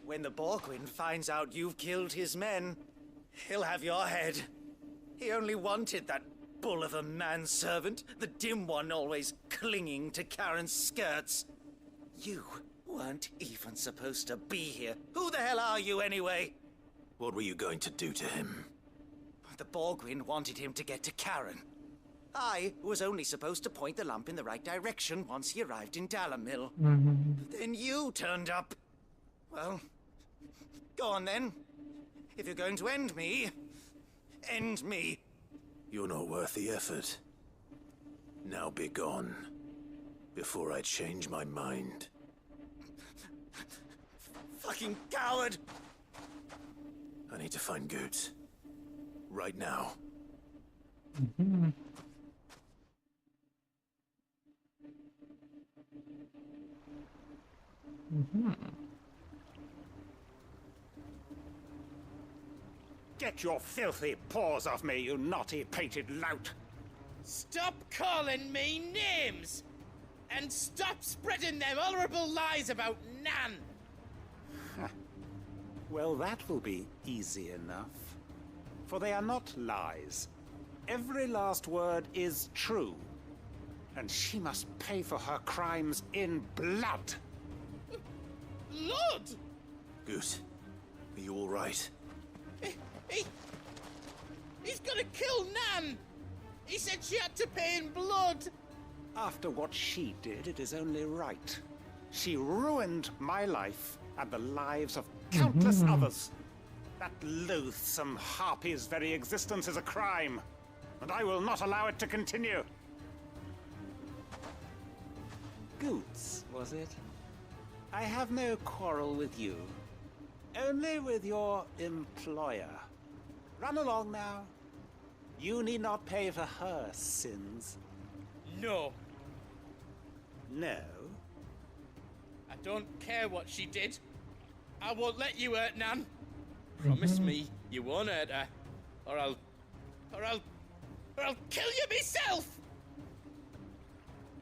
When the Borgwyn finds out you've killed his men, he'll have your head. He only wanted that bull of a manservant, the dim one always clinging to Karen's skirts. You weren't even supposed to be here. Who the hell are you anyway? What were you going to do to him? The Borgwyn wanted him to get to Karen. I was only supposed to point the lamp in the right direction once he arrived in Dalamil. Then you turned up. Well, go on then. If you're going to end me, end me. You're not worth the effort. Now be gone, before I change my mind. Fucking coward! I need to find Goots. Right now. Get your filthy paws off me, you naughty painted lout! Stop calling me names! And stop spreading them horrible lies about Nan! Well, that will be easy enough. For they are not lies. Every last word is true. And she must pay for her crimes in blood. Blood? Goot, are you all right? He's gonna kill Nan! He said she had to pay in blood! After what she did, it is only right. She ruined my life and the lives of countless others. That loathsome harpy's very existence is a crime, and I will not allow it to continue. Goots, was it? I have no quarrel with you. Only with your employer. Run along now. You need not pay for her sins. No. No? I don't care what she did. I won't let you hurt Nan. Promise me you won't hurt her. Or I'll kill you myself!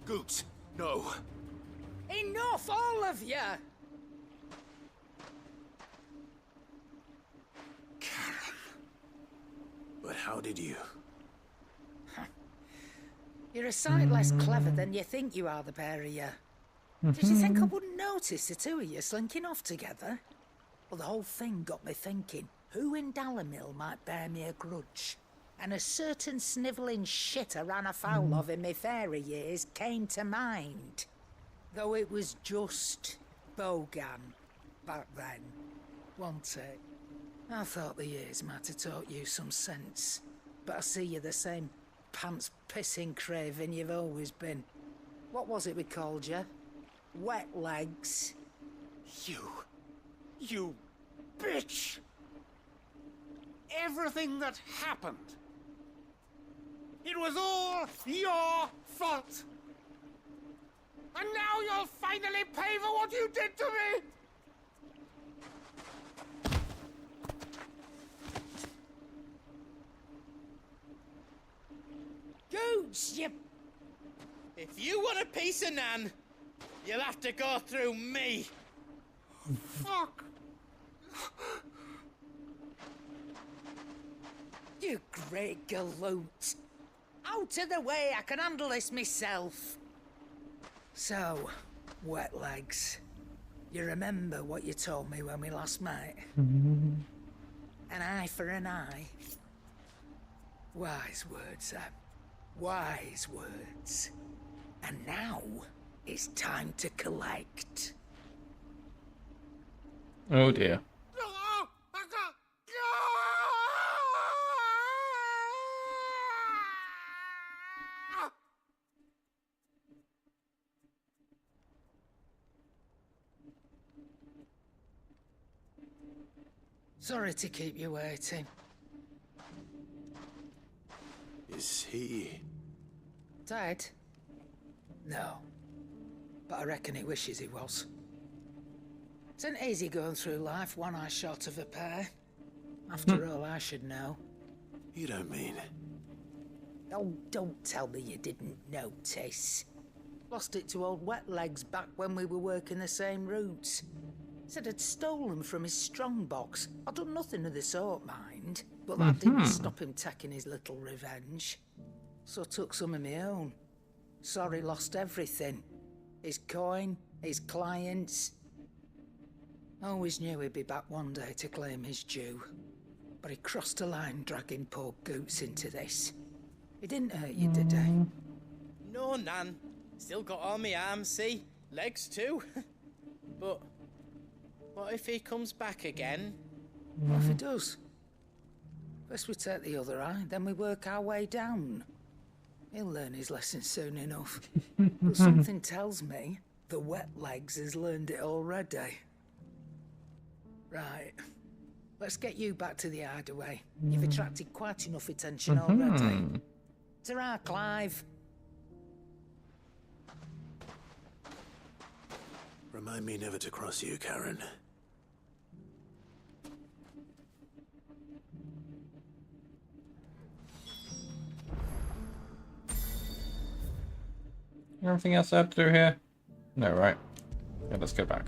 Goots, no. Enough, all of you! But how did you? You're a sight less clever than you think you are, the pair of you. Did you think I wouldn't notice the two of you slinking off together? Well, the whole thing got me thinking, who in Dalamil might bear me a grudge? And a certain snivelling shit I ran afoul of in my fairy years came to mind. Though it was just Bogan back then, wasn't it? I thought the years might have taught you some sense, but I see you're the same pants-pissing craven you've always been. What was it we called you? Wet legs? You bitch! Everything that happened, it was all your fault! And now you'll finally pay for what you did to me! Goots, you... If you want a piece of Nan, you'll have to go through me. Fuck! You great galoot. Out of the way, I can handle this myself. So, wet legs. You remember what you told me when we last met? An eye for an eye. Wise words, Sam. Wise words. And now, it's time to collect. Oh dear. Sorry to keep you waiting. Is he... Dead? No. But I reckon he wishes he was. Isn't easy going through life one eye short of a pair. After all, I should know. You don't mean... Oh, don't tell me you didn't notice. Lost it to old Wet Legs back when we were working the same routes. Said I'd stolen from his strongbox. I'd done nothing of the sort, mind. But that didn't stop him taking his little revenge. So I took some of my own. Sorry, lost everything. His coin, his clients. Always knew he'd be back one day to claim his due. But he crossed a line dragging poor Goots into this. He didn't hurt you, did he? No, Nan. Still got all my arms, see? Legs too. But what if he comes back again? What if he does? First we take the other eye, then we work our way down. He'll learn his lesson soon enough. But something tells me the Wet Legs has learned it already. Right. Let's get you back to the hideaway. You've attracted quite enough attention already. Ta-ra, Clive. Remind me never to cross you, Karen. Anything else I have to do here? No, right? Yeah, let's go back.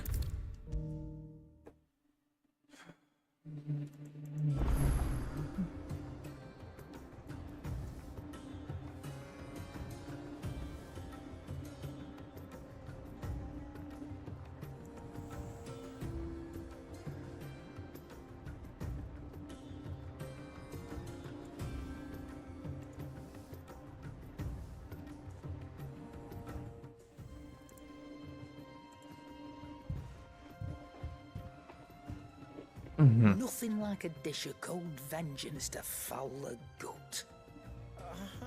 Nothing like a dish of cold vengeance to foul the gut.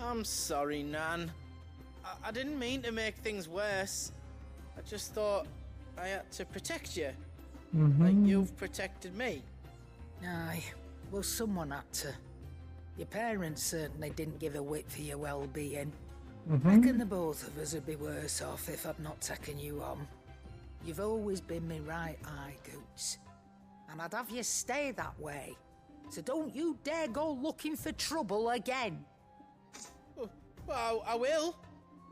I'm sorry, Nan. I didn't mean to make things worse. I just thought I had to protect you. Like you've protected me. Aye, well, someone had to. Your parents certainly didn't give a whit for your well-being. Reckon the both of us would be worse off if I'd not taken you on. You've always been me right eye, Goots. And I'd have you stay that way. So don't you dare go looking for trouble again. Well, I will.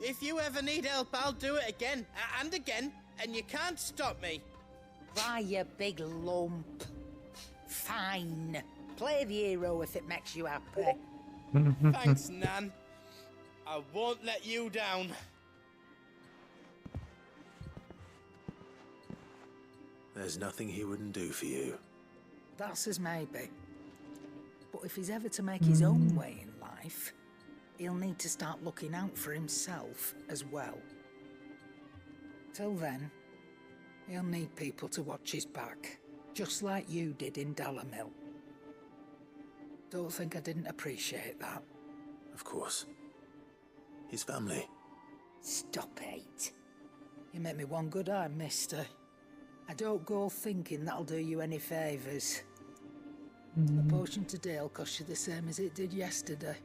If you ever need help, I'll do it again and again, and you can't stop me. Why, you big lump. Fine. Play the hero if it makes you happy. Thanks, Nan. I won't let you down. There's nothing he wouldn't do for you. That's as maybe. But if he's ever to make his own way in life, he'll need to start looking out for himself as well. Till then, he'll need people to watch his back, just like you did in Dalamil. Don't think I didn't appreciate that. Of course. His family. Stop it. You make me one good eye, mister. I don't go thinking that'll do you any favours. A potion today'll cost you the same as it did yesterday.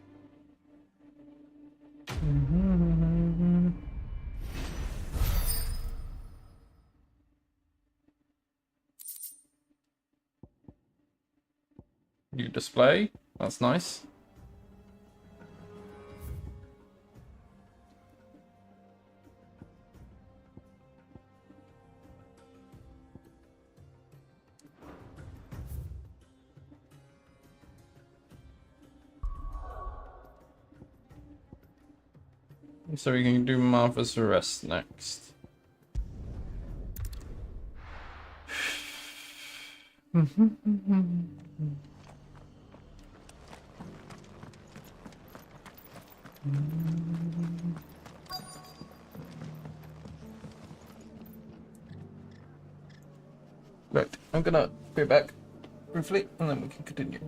New display. That's nice. So we can do Martha's Arrest next. Right, I'm gonna be back briefly and then we can continue.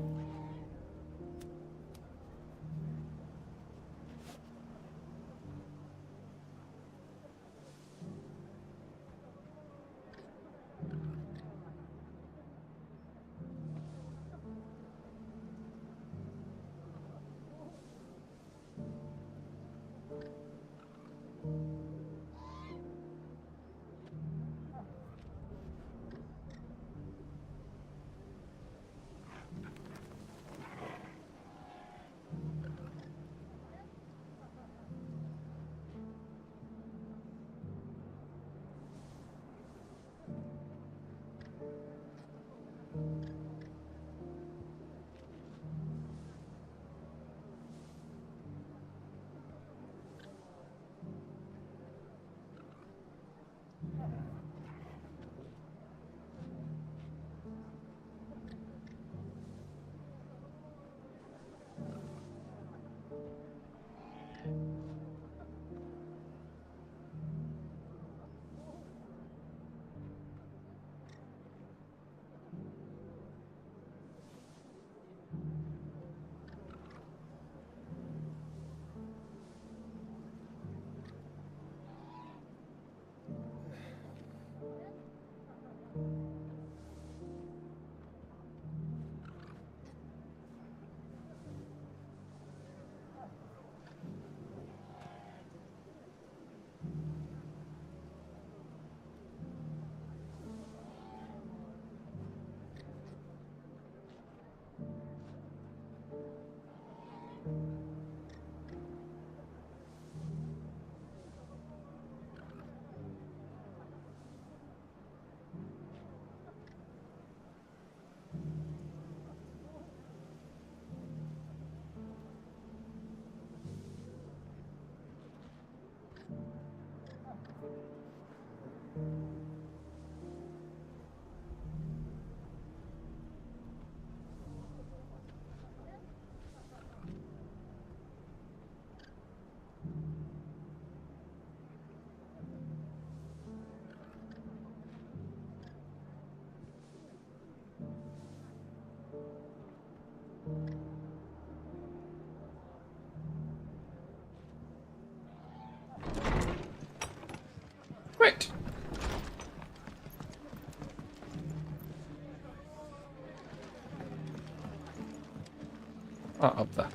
Oh, up there.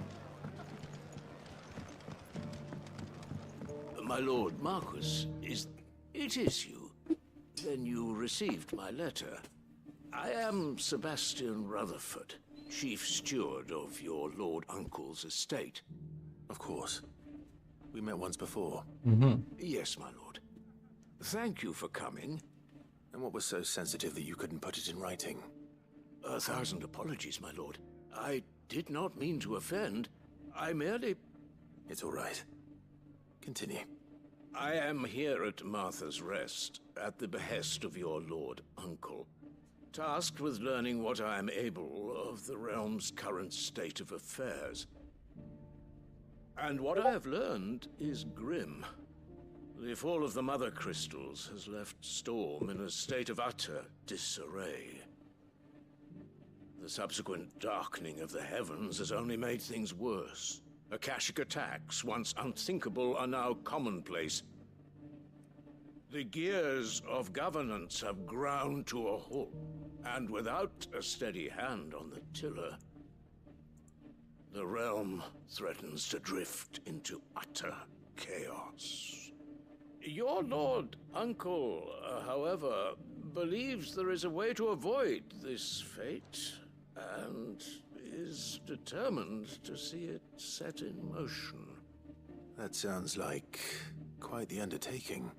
My lord MonkaS, it is you? Then you received my letter. I am Sebastian Rutherford, chief steward of your lord uncle's estate. Of course. We met once before. Yes, my lord. Thank you for coming. And what was so sensitive that you couldn't put it in writing? 1,000 apologies, my lord. I did not mean to offend. I merely... It's all right. Continue. I am here at Martha's Rest, at the behest of your lord uncle, tasked with learning what I am able of the realm's current state of affairs. And what I have learned is grim. The fall of the Mother Crystals has left Storm in a state of utter disarray. The subsequent darkening of the heavens has only made things worse. Akashic attacks, once unthinkable, are now commonplace. The gears of governance have ground to a halt, and without a steady hand on the tiller, the realm threatens to drift into utter chaos. Your lord uncle, however, believes there is a way to avoid this fate, and is determined to see it set in motion. That sounds like quite the undertaking.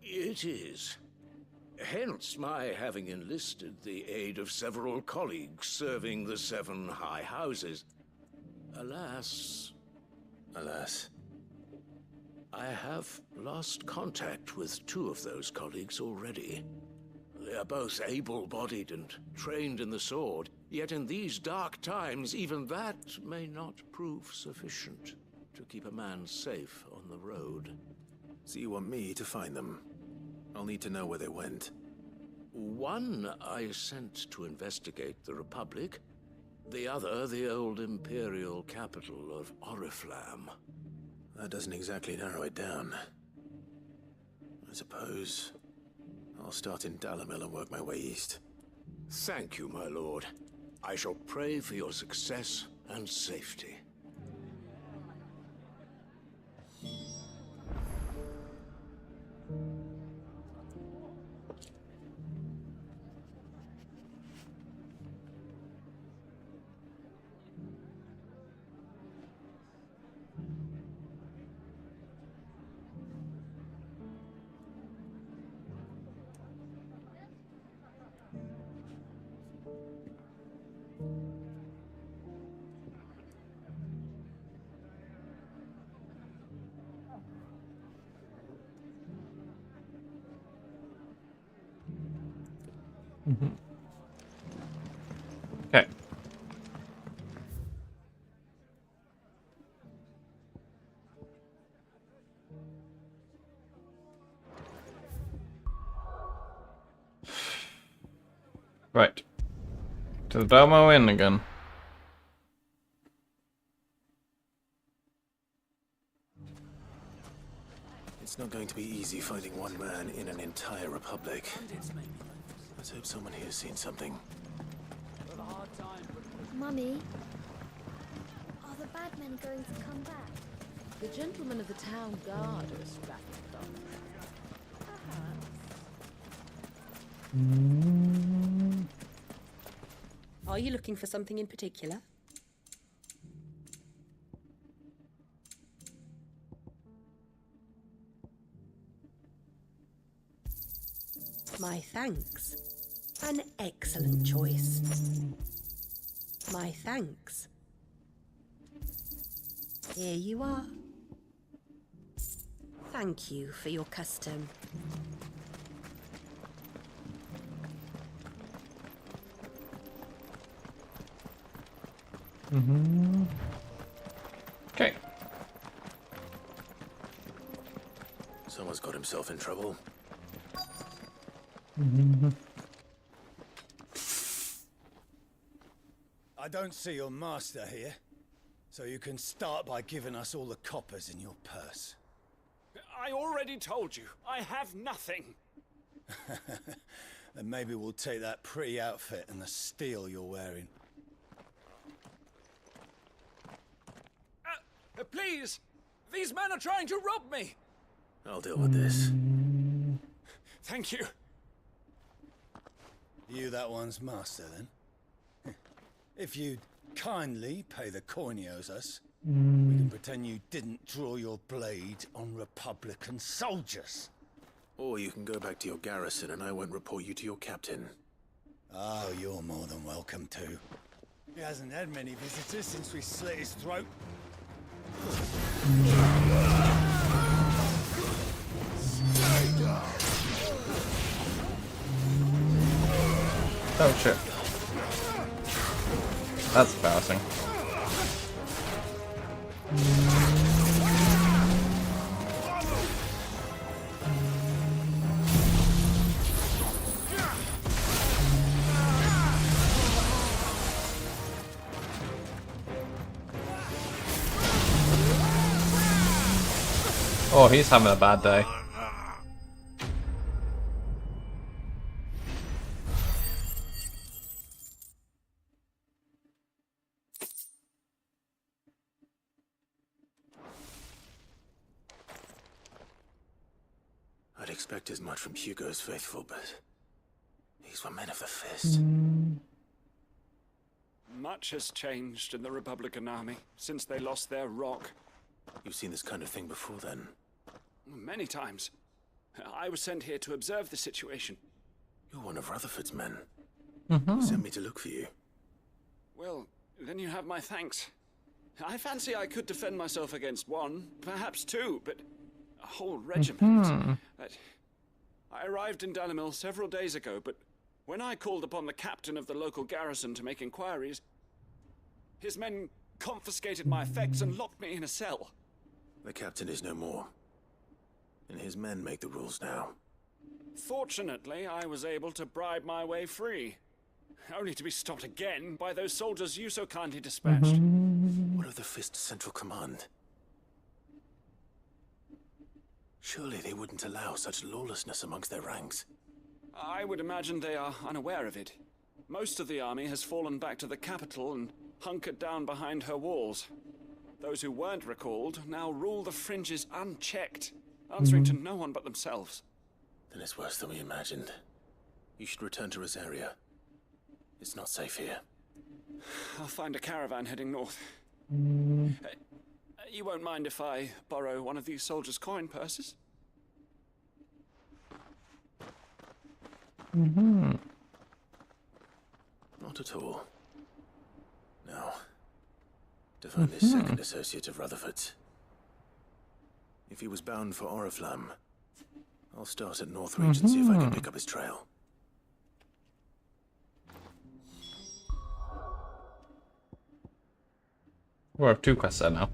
It is. Hence my having enlisted the aid of several colleagues serving the 7 high houses. Alas... Alas. I have lost contact with 2 of those colleagues already. They are both able-bodied and trained in the sword, yet in these dark times, even that may not prove sufficient to keep a man safe on the road. So you want me to find them? I'll need to know where they went. One I sent to investigate the Republic, the other the old Imperial capital of Oriflamme. That doesn't exactly narrow it down. I suppose I'll start in Dalimil and work my way east. Thank you, my lord. I shall pray for your success and safety. Okay. Right. To the Belmo Inn again. It's not going to be easy finding one man in an entire republic. Let's hope someone here's seen something. Mummy, are the bad men going to come back? The gentlemen of the town guard are strapped up. Are you looking for something in particular? My thanks. An excellent choice. My thanks. Here you are. Thank you for your custom. Okay. Someone's got himself in trouble. I don't see your master here, so you can start by giving us all the coppers in your purse. I already told you, I have nothing. Then maybe we'll take that pretty outfit and the steel you're wearing. Please! These men are trying to rob me! I'll deal with this. Thank you. You that one's master, then? If you'd kindly pay the coin he owes us, we can pretend you didn't draw your blade on Republican soldiers. Or you can go back to your garrison and I won't report you to your captain. Oh, you're more than welcome to. He hasn't had many visitors since we slit his throat. Oh shit. That's embarrassing. Oh, he's having a bad day. I'd expect as much from Hugo's faithful, but these were men of the fist. Much has changed in the Republican army since they lost their rock. You've seen this kind of thing before, then? Many times. I was sent here to observe the situation. You're one of Rutherford's men. Mm-hmm. He sent me to look for you. Well, then you have my thanks. I fancy I could defend myself against one, perhaps two, but a whole regiment. I arrived in Dalimil several days ago, but when I called upon the captain of the local garrison to make inquiries, his men confiscated my effects and locked me in a cell. The captain is no more, and his men make the rules now. Fortunately, I was able to bribe my way free, only to be stopped again by those soldiers you so kindly dispatched. What of the Fist's central command? Surely they wouldn't allow such lawlessness amongst their ranks. I would imagine they are unaware of it. Most of the army has fallen back to the capital and hunkered down behind her walls. Those who weren't recalled now rule the fringes unchecked, answering to no one but themselves. Then it's worse than we imagined. You should return to Rosaria. It's not safe here. I'll find a caravan heading north. You won't mind if I borrow one of these soldiers' coin purses? Not at all. Now, to find this second associate of Rutherford's. If he was bound for Oriflamme, I'll start at Northreach and see if I can pick up his trail. We have 2 quests there now.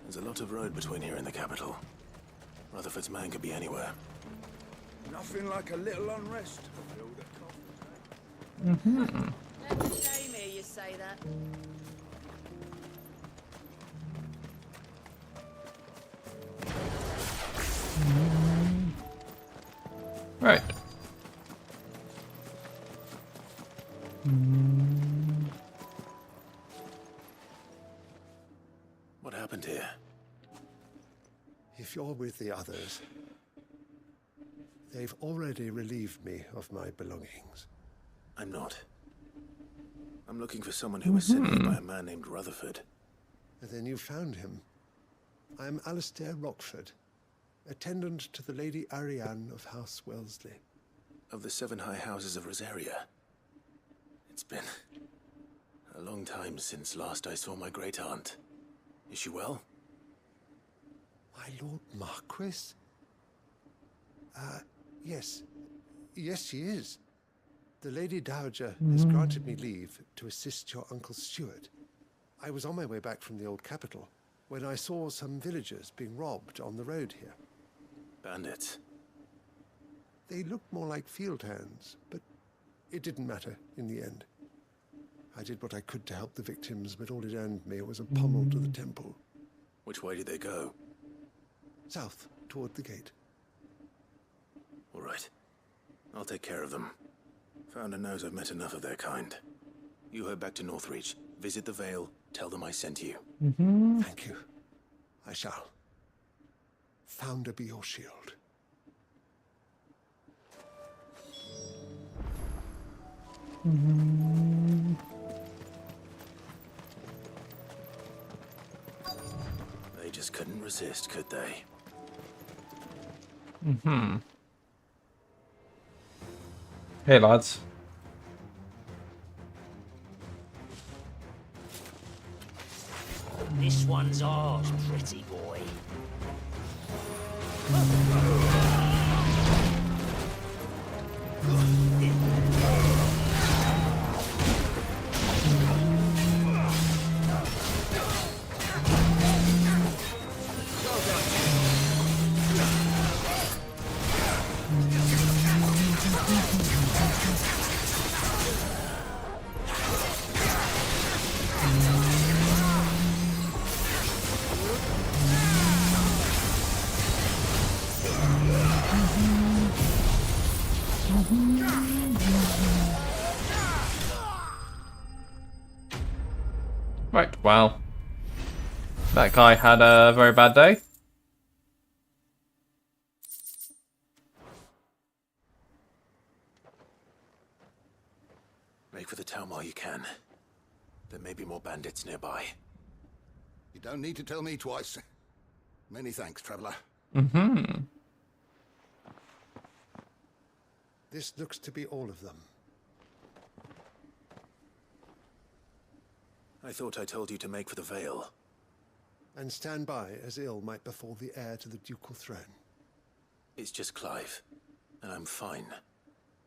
There's a lot of road between here and the capital. Rutherford's man could be anywhere. Nothing like a little unrest. Let the shame hear you say that. Right. What happened here? If you're with the others, they've already relieved me of my belongings. I'm not. I'm looking for someone who was sent here by a man named Rutherford. And then you found him. I'm Alistair Rockford, attendant to the Lady Ariane of House Wellesley. Of the 7 high houses of Rosaria. It's been a long time since last I saw my great-aunt. Is she well? My Lord Marquis? Yes. Yes, she is. The Lady Dowager has granted me leave to assist your Uncle Stuart. I was on my way back from the old capital when I saw some villagers being robbed on the road here. Bandits? They looked more like field hands, but it didn't matter in the end. I did what I could to help the victims, but all it earned me was a pommel to the temple. Which way did they go? South, toward the gate. All right. I'll take care of them. Founder knows I've met enough of their kind. You head back to Northreach, visit the Vale, tell them I sent you. Thank you. I shall. Founder be your shield. They just couldn't resist, could they? Hey, lads. This one's ours, pretty boy. Right, well, that guy had a very bad day. Make for the town while you can. There may be more bandits nearby. You don't need to tell me twice. Many thanks, traveler. This looks to be all of them. I thought I told you to make for the Vale. And stand by as ill might befall the heir to the ducal throne. It's just Clive, and I'm fine.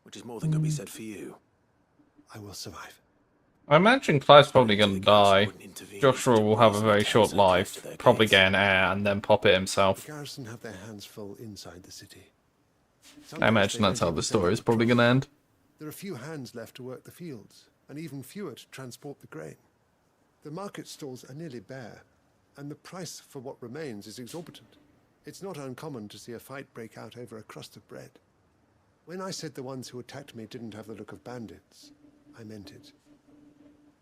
Which is more than can be said for you. I will survive. I imagine Clive's probably going to die. Joshua will have a very short life, probably get an heir, and then pop it himself. The garrison have their hands full inside the city. I imagine that's how the story is probably going to end. There are few hands left to work the fields, and even fewer to transport the grain. The market stalls are nearly bare, and the price for what remains is exorbitant. It's not uncommon to see a fight break out over a crust of bread. When I said the ones who attacked me didn't have the look of bandits, I meant it.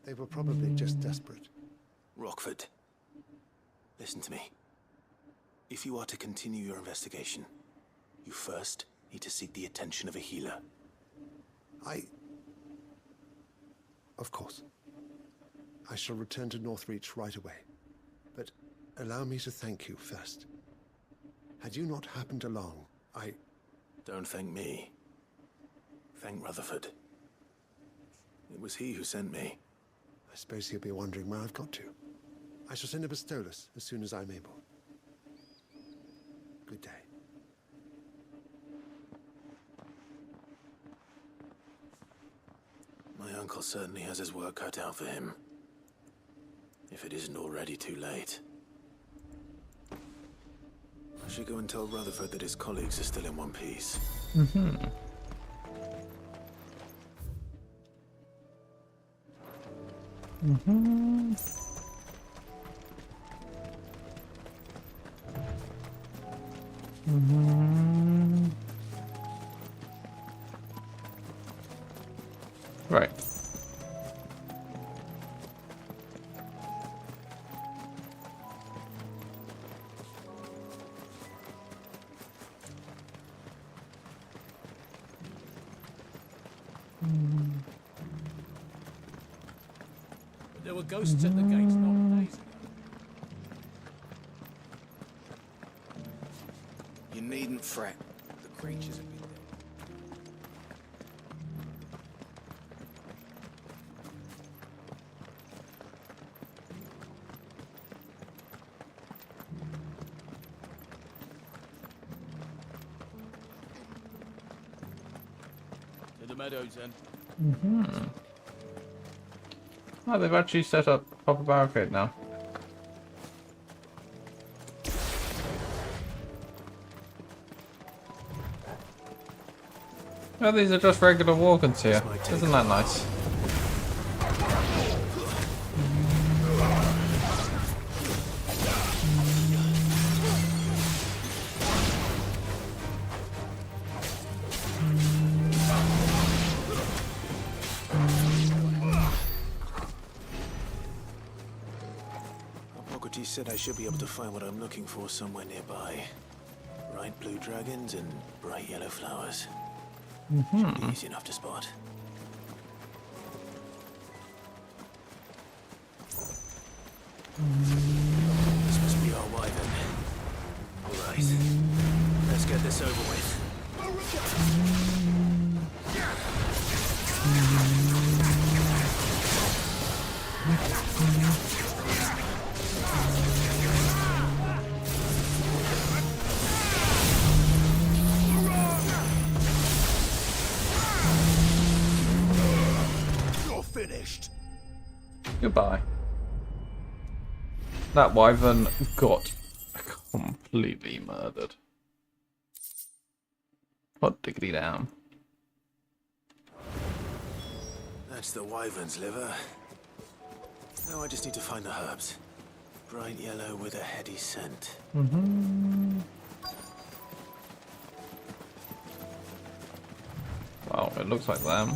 They were probably just desperate. Rockford, listen to me. If you are to continue your investigation, you first need to seek the attention of a healer. Of course. I shall return to Northreach right away. But allow me to thank you first. Had you not happened along, Don't thank me. Thank Rutherford. It was he who sent me. I suppose he'll be wondering where I've got to. I shall send a Bastolus as soon as I'm able. Good day. My uncle certainly has his work cut out for him. If it isn't already too late. I should go and tell Rutherford that his colleagues are still in one piece. Right. There were ghosts at the gates not days ago. You needn't fret. The creatures have been dead. To the meadows then. Oh, they've actually set up a proper barricade now. Oh, these are just regular walk-ins here. Isn't that nice? said I should be able to find what I'm looking for somewhere nearby. Bright blue dragons and bright yellow flowers. Should be easy enough to spot. This must be our wyvern. Alright. Let's get this over with. You're finished. Goodbye. That wyvern got completely murdered. Hot diggity down. That's the wyvern's liver. Now I just need to find the herbs. Bright yellow with a heady scent. Wow, it looks like them.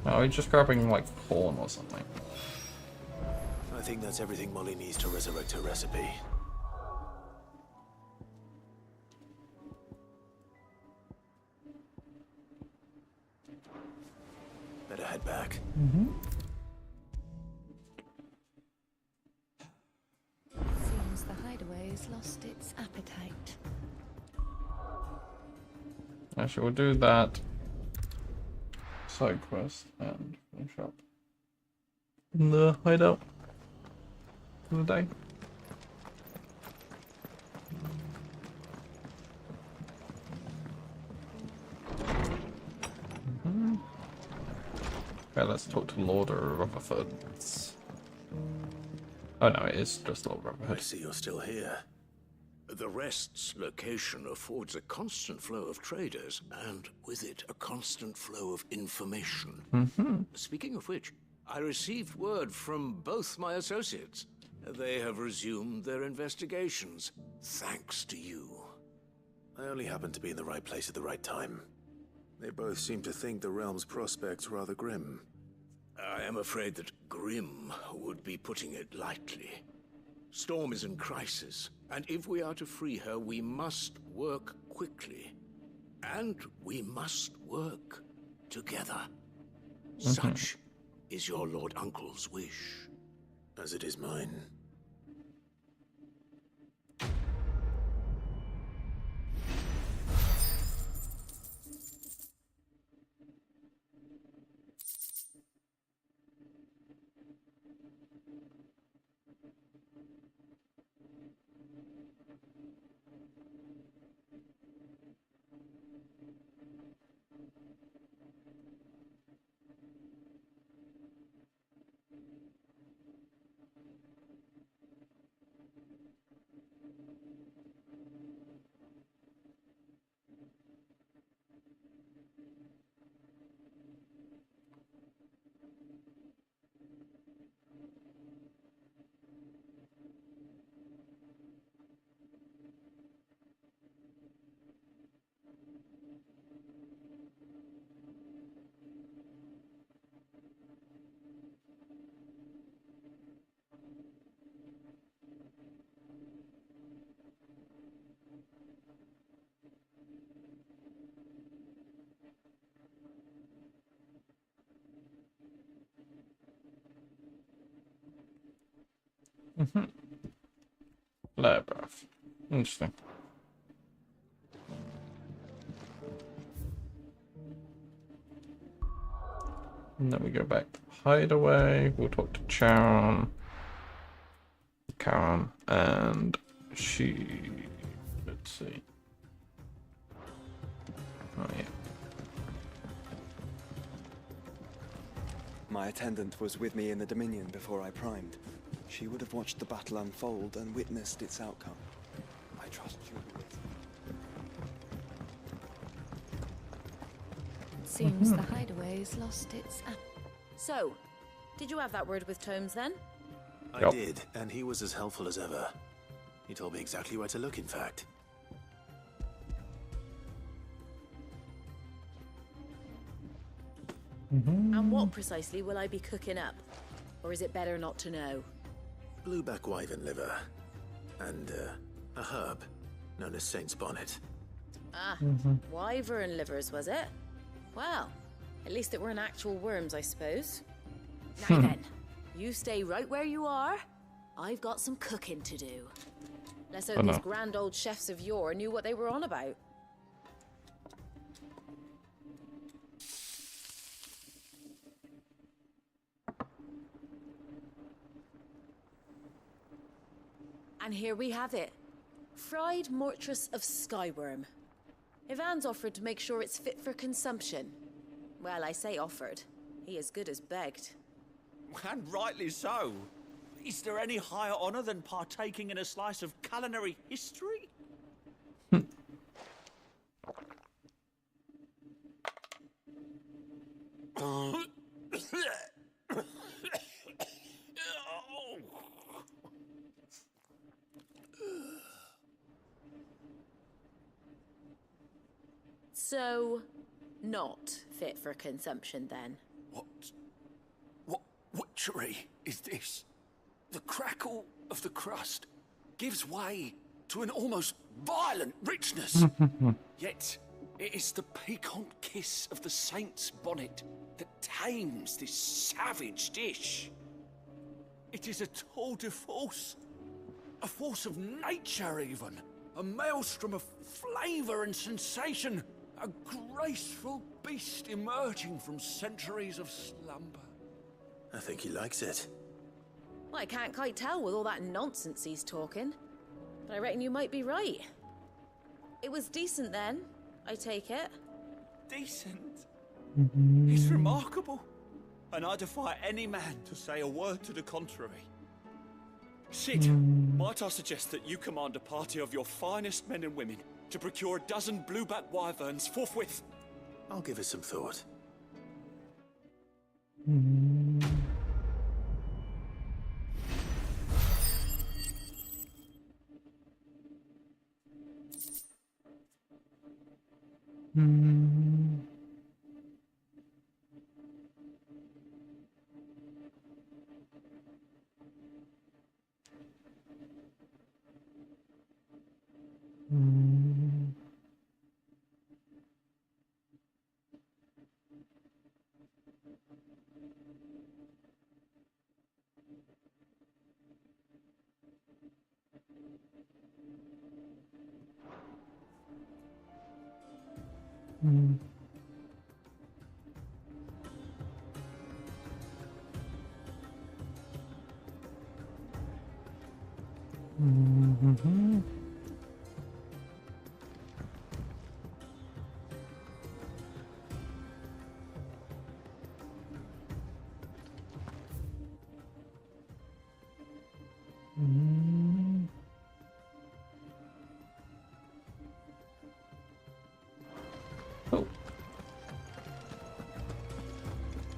Oh, he's just grabbing like corn or something. I think that's everything Molly needs to resurrect her recipe. Better head back. Seems the hideaway's lost its appetite. Actually, we'll do that side quest and finish up in the hideout for the day. Okay, let's talk to Lord Rutherford. Oh no, it is just Lord I Rutherford. see you're still here. The Rest's location affords a constant flow of traders, and with it, a constant flow of information. Speaking of which, I received word from both my associates. They have resumed their investigations, thanks to you. I only happened to be in the right place at the right time. They both seem to think the realm's prospects rather grim. I am afraid that grim would be putting it lightly. Storm is in crisis, and if we are to free her, we must work quickly. And we must work together. Such is your Lord Uncle's wish. As it is mine. Lair breath. Interesting. And then we go back to Hideaway. We'll talk to Karen, and she. Let's see. Oh yeah. My attendant was with me in the Dominion before I primed. She would have watched the battle unfold and witnessed its outcome. I trust you with. Seems the hideaway's lost its So, did you have that word with Tomes then? I did, and he was as helpful as ever. He told me exactly where to look, in fact. And what precisely will I be cooking up? Or is it better not to know? Blueback wyvern liver. And a herb known as Saint's Bonnet. Ah, wyvern livers, was it? Well, at least it weren't actual worms, I suppose. Now then, you stay right where you are. I've got some cooking to do. Let's hope these grand old chefs of yore knew what they were on about. And here we have it. Fried mortress of skyworm. Ivan's offered to make sure it's fit for consumption. Well, I say offered. He as good as begged. And rightly so. Is there any higher honor than partaking in a slice of culinary history? So, not fit for consumption then? What witchery is this? The crackle of the crust gives way to an almost violent richness. Yet, it is the piquant kiss of the saint's bonnet that tames this savage dish. It is a tour de force. A force of nature, even. A maelstrom of flavor and sensation. A graceful beast emerging from centuries of slumber. I think he likes it. Well, I can't quite tell with all that nonsense he's talking. But I reckon you might be right. It was decent then, I take it. Decent? It's remarkable. And I defy any man to say a word to the contrary. Sid, might I suggest that you command a party of your finest men and women to procure a dozen blueback wyverns forthwith? I'll give it some thought.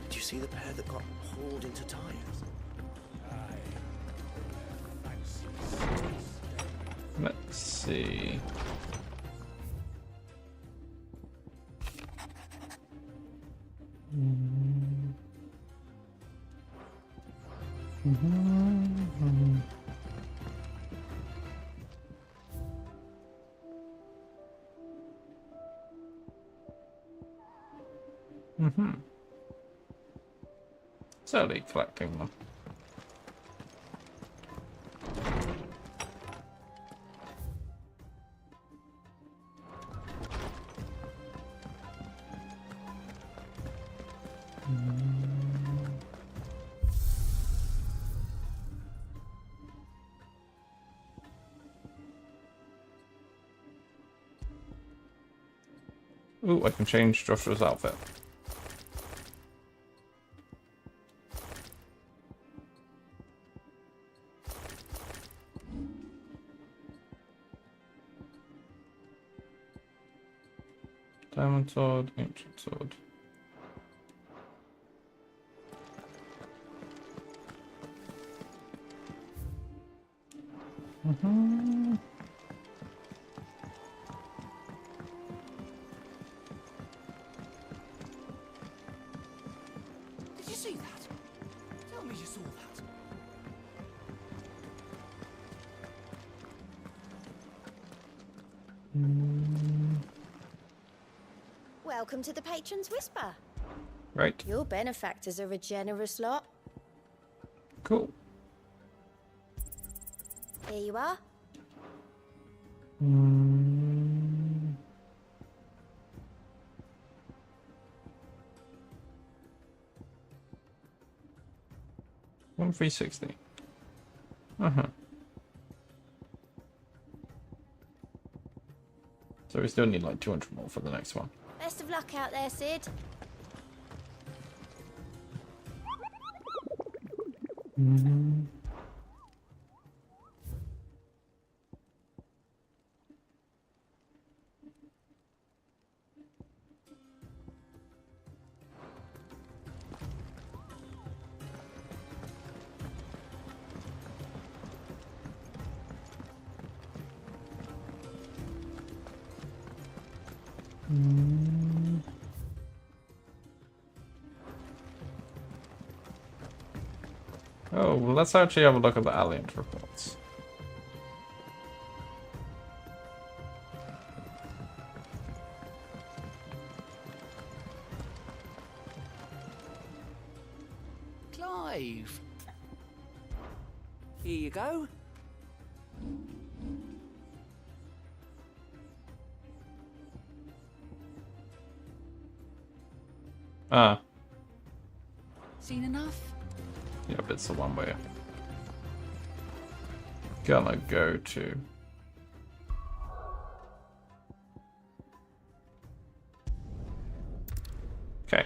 Did you see the pair that got hauled into tires? Let's see. Slowly collecting them. Ooh, I can change Joshua's outfit. Diamond sword, ancient sword. Did you see that? Tell me you saw that. Welcome to the Patron's Whisper. Right. Your benefactors are a generous lot. Cool. Here you are. Mm. 1360. So we still need like 200 more for the next one. Best of luck out there, Sid. Oh, well, let's actually have a look at the Alliant reports. Clive. Here you go. Ah. Seen enough? Yeah, but it's the one way. Gonna go to. Okay.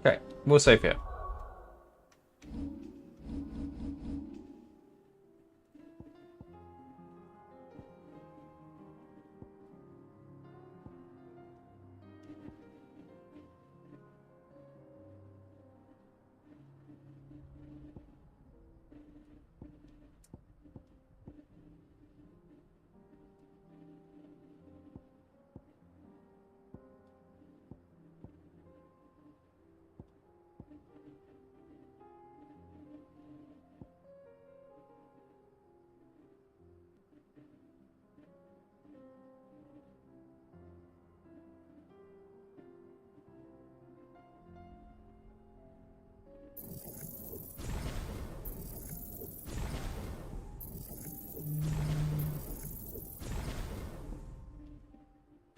Okay, we'll save here.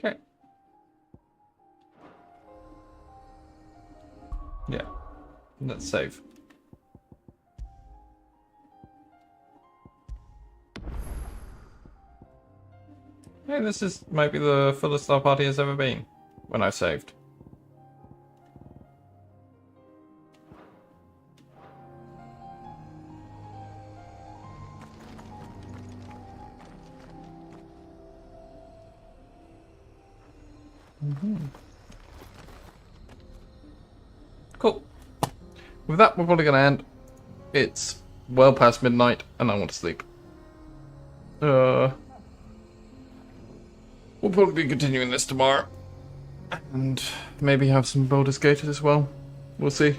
Okay. Yeah. Let's save. Hey, this is might be the fullest our party has ever been when I saved. Cool. With that, we're probably going to end. It's well past midnight, and I want to sleep. We'll probably be continuing this tomorrow. And maybe have some Baldur's Gate as well. We'll see.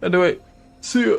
Anyway, see ya.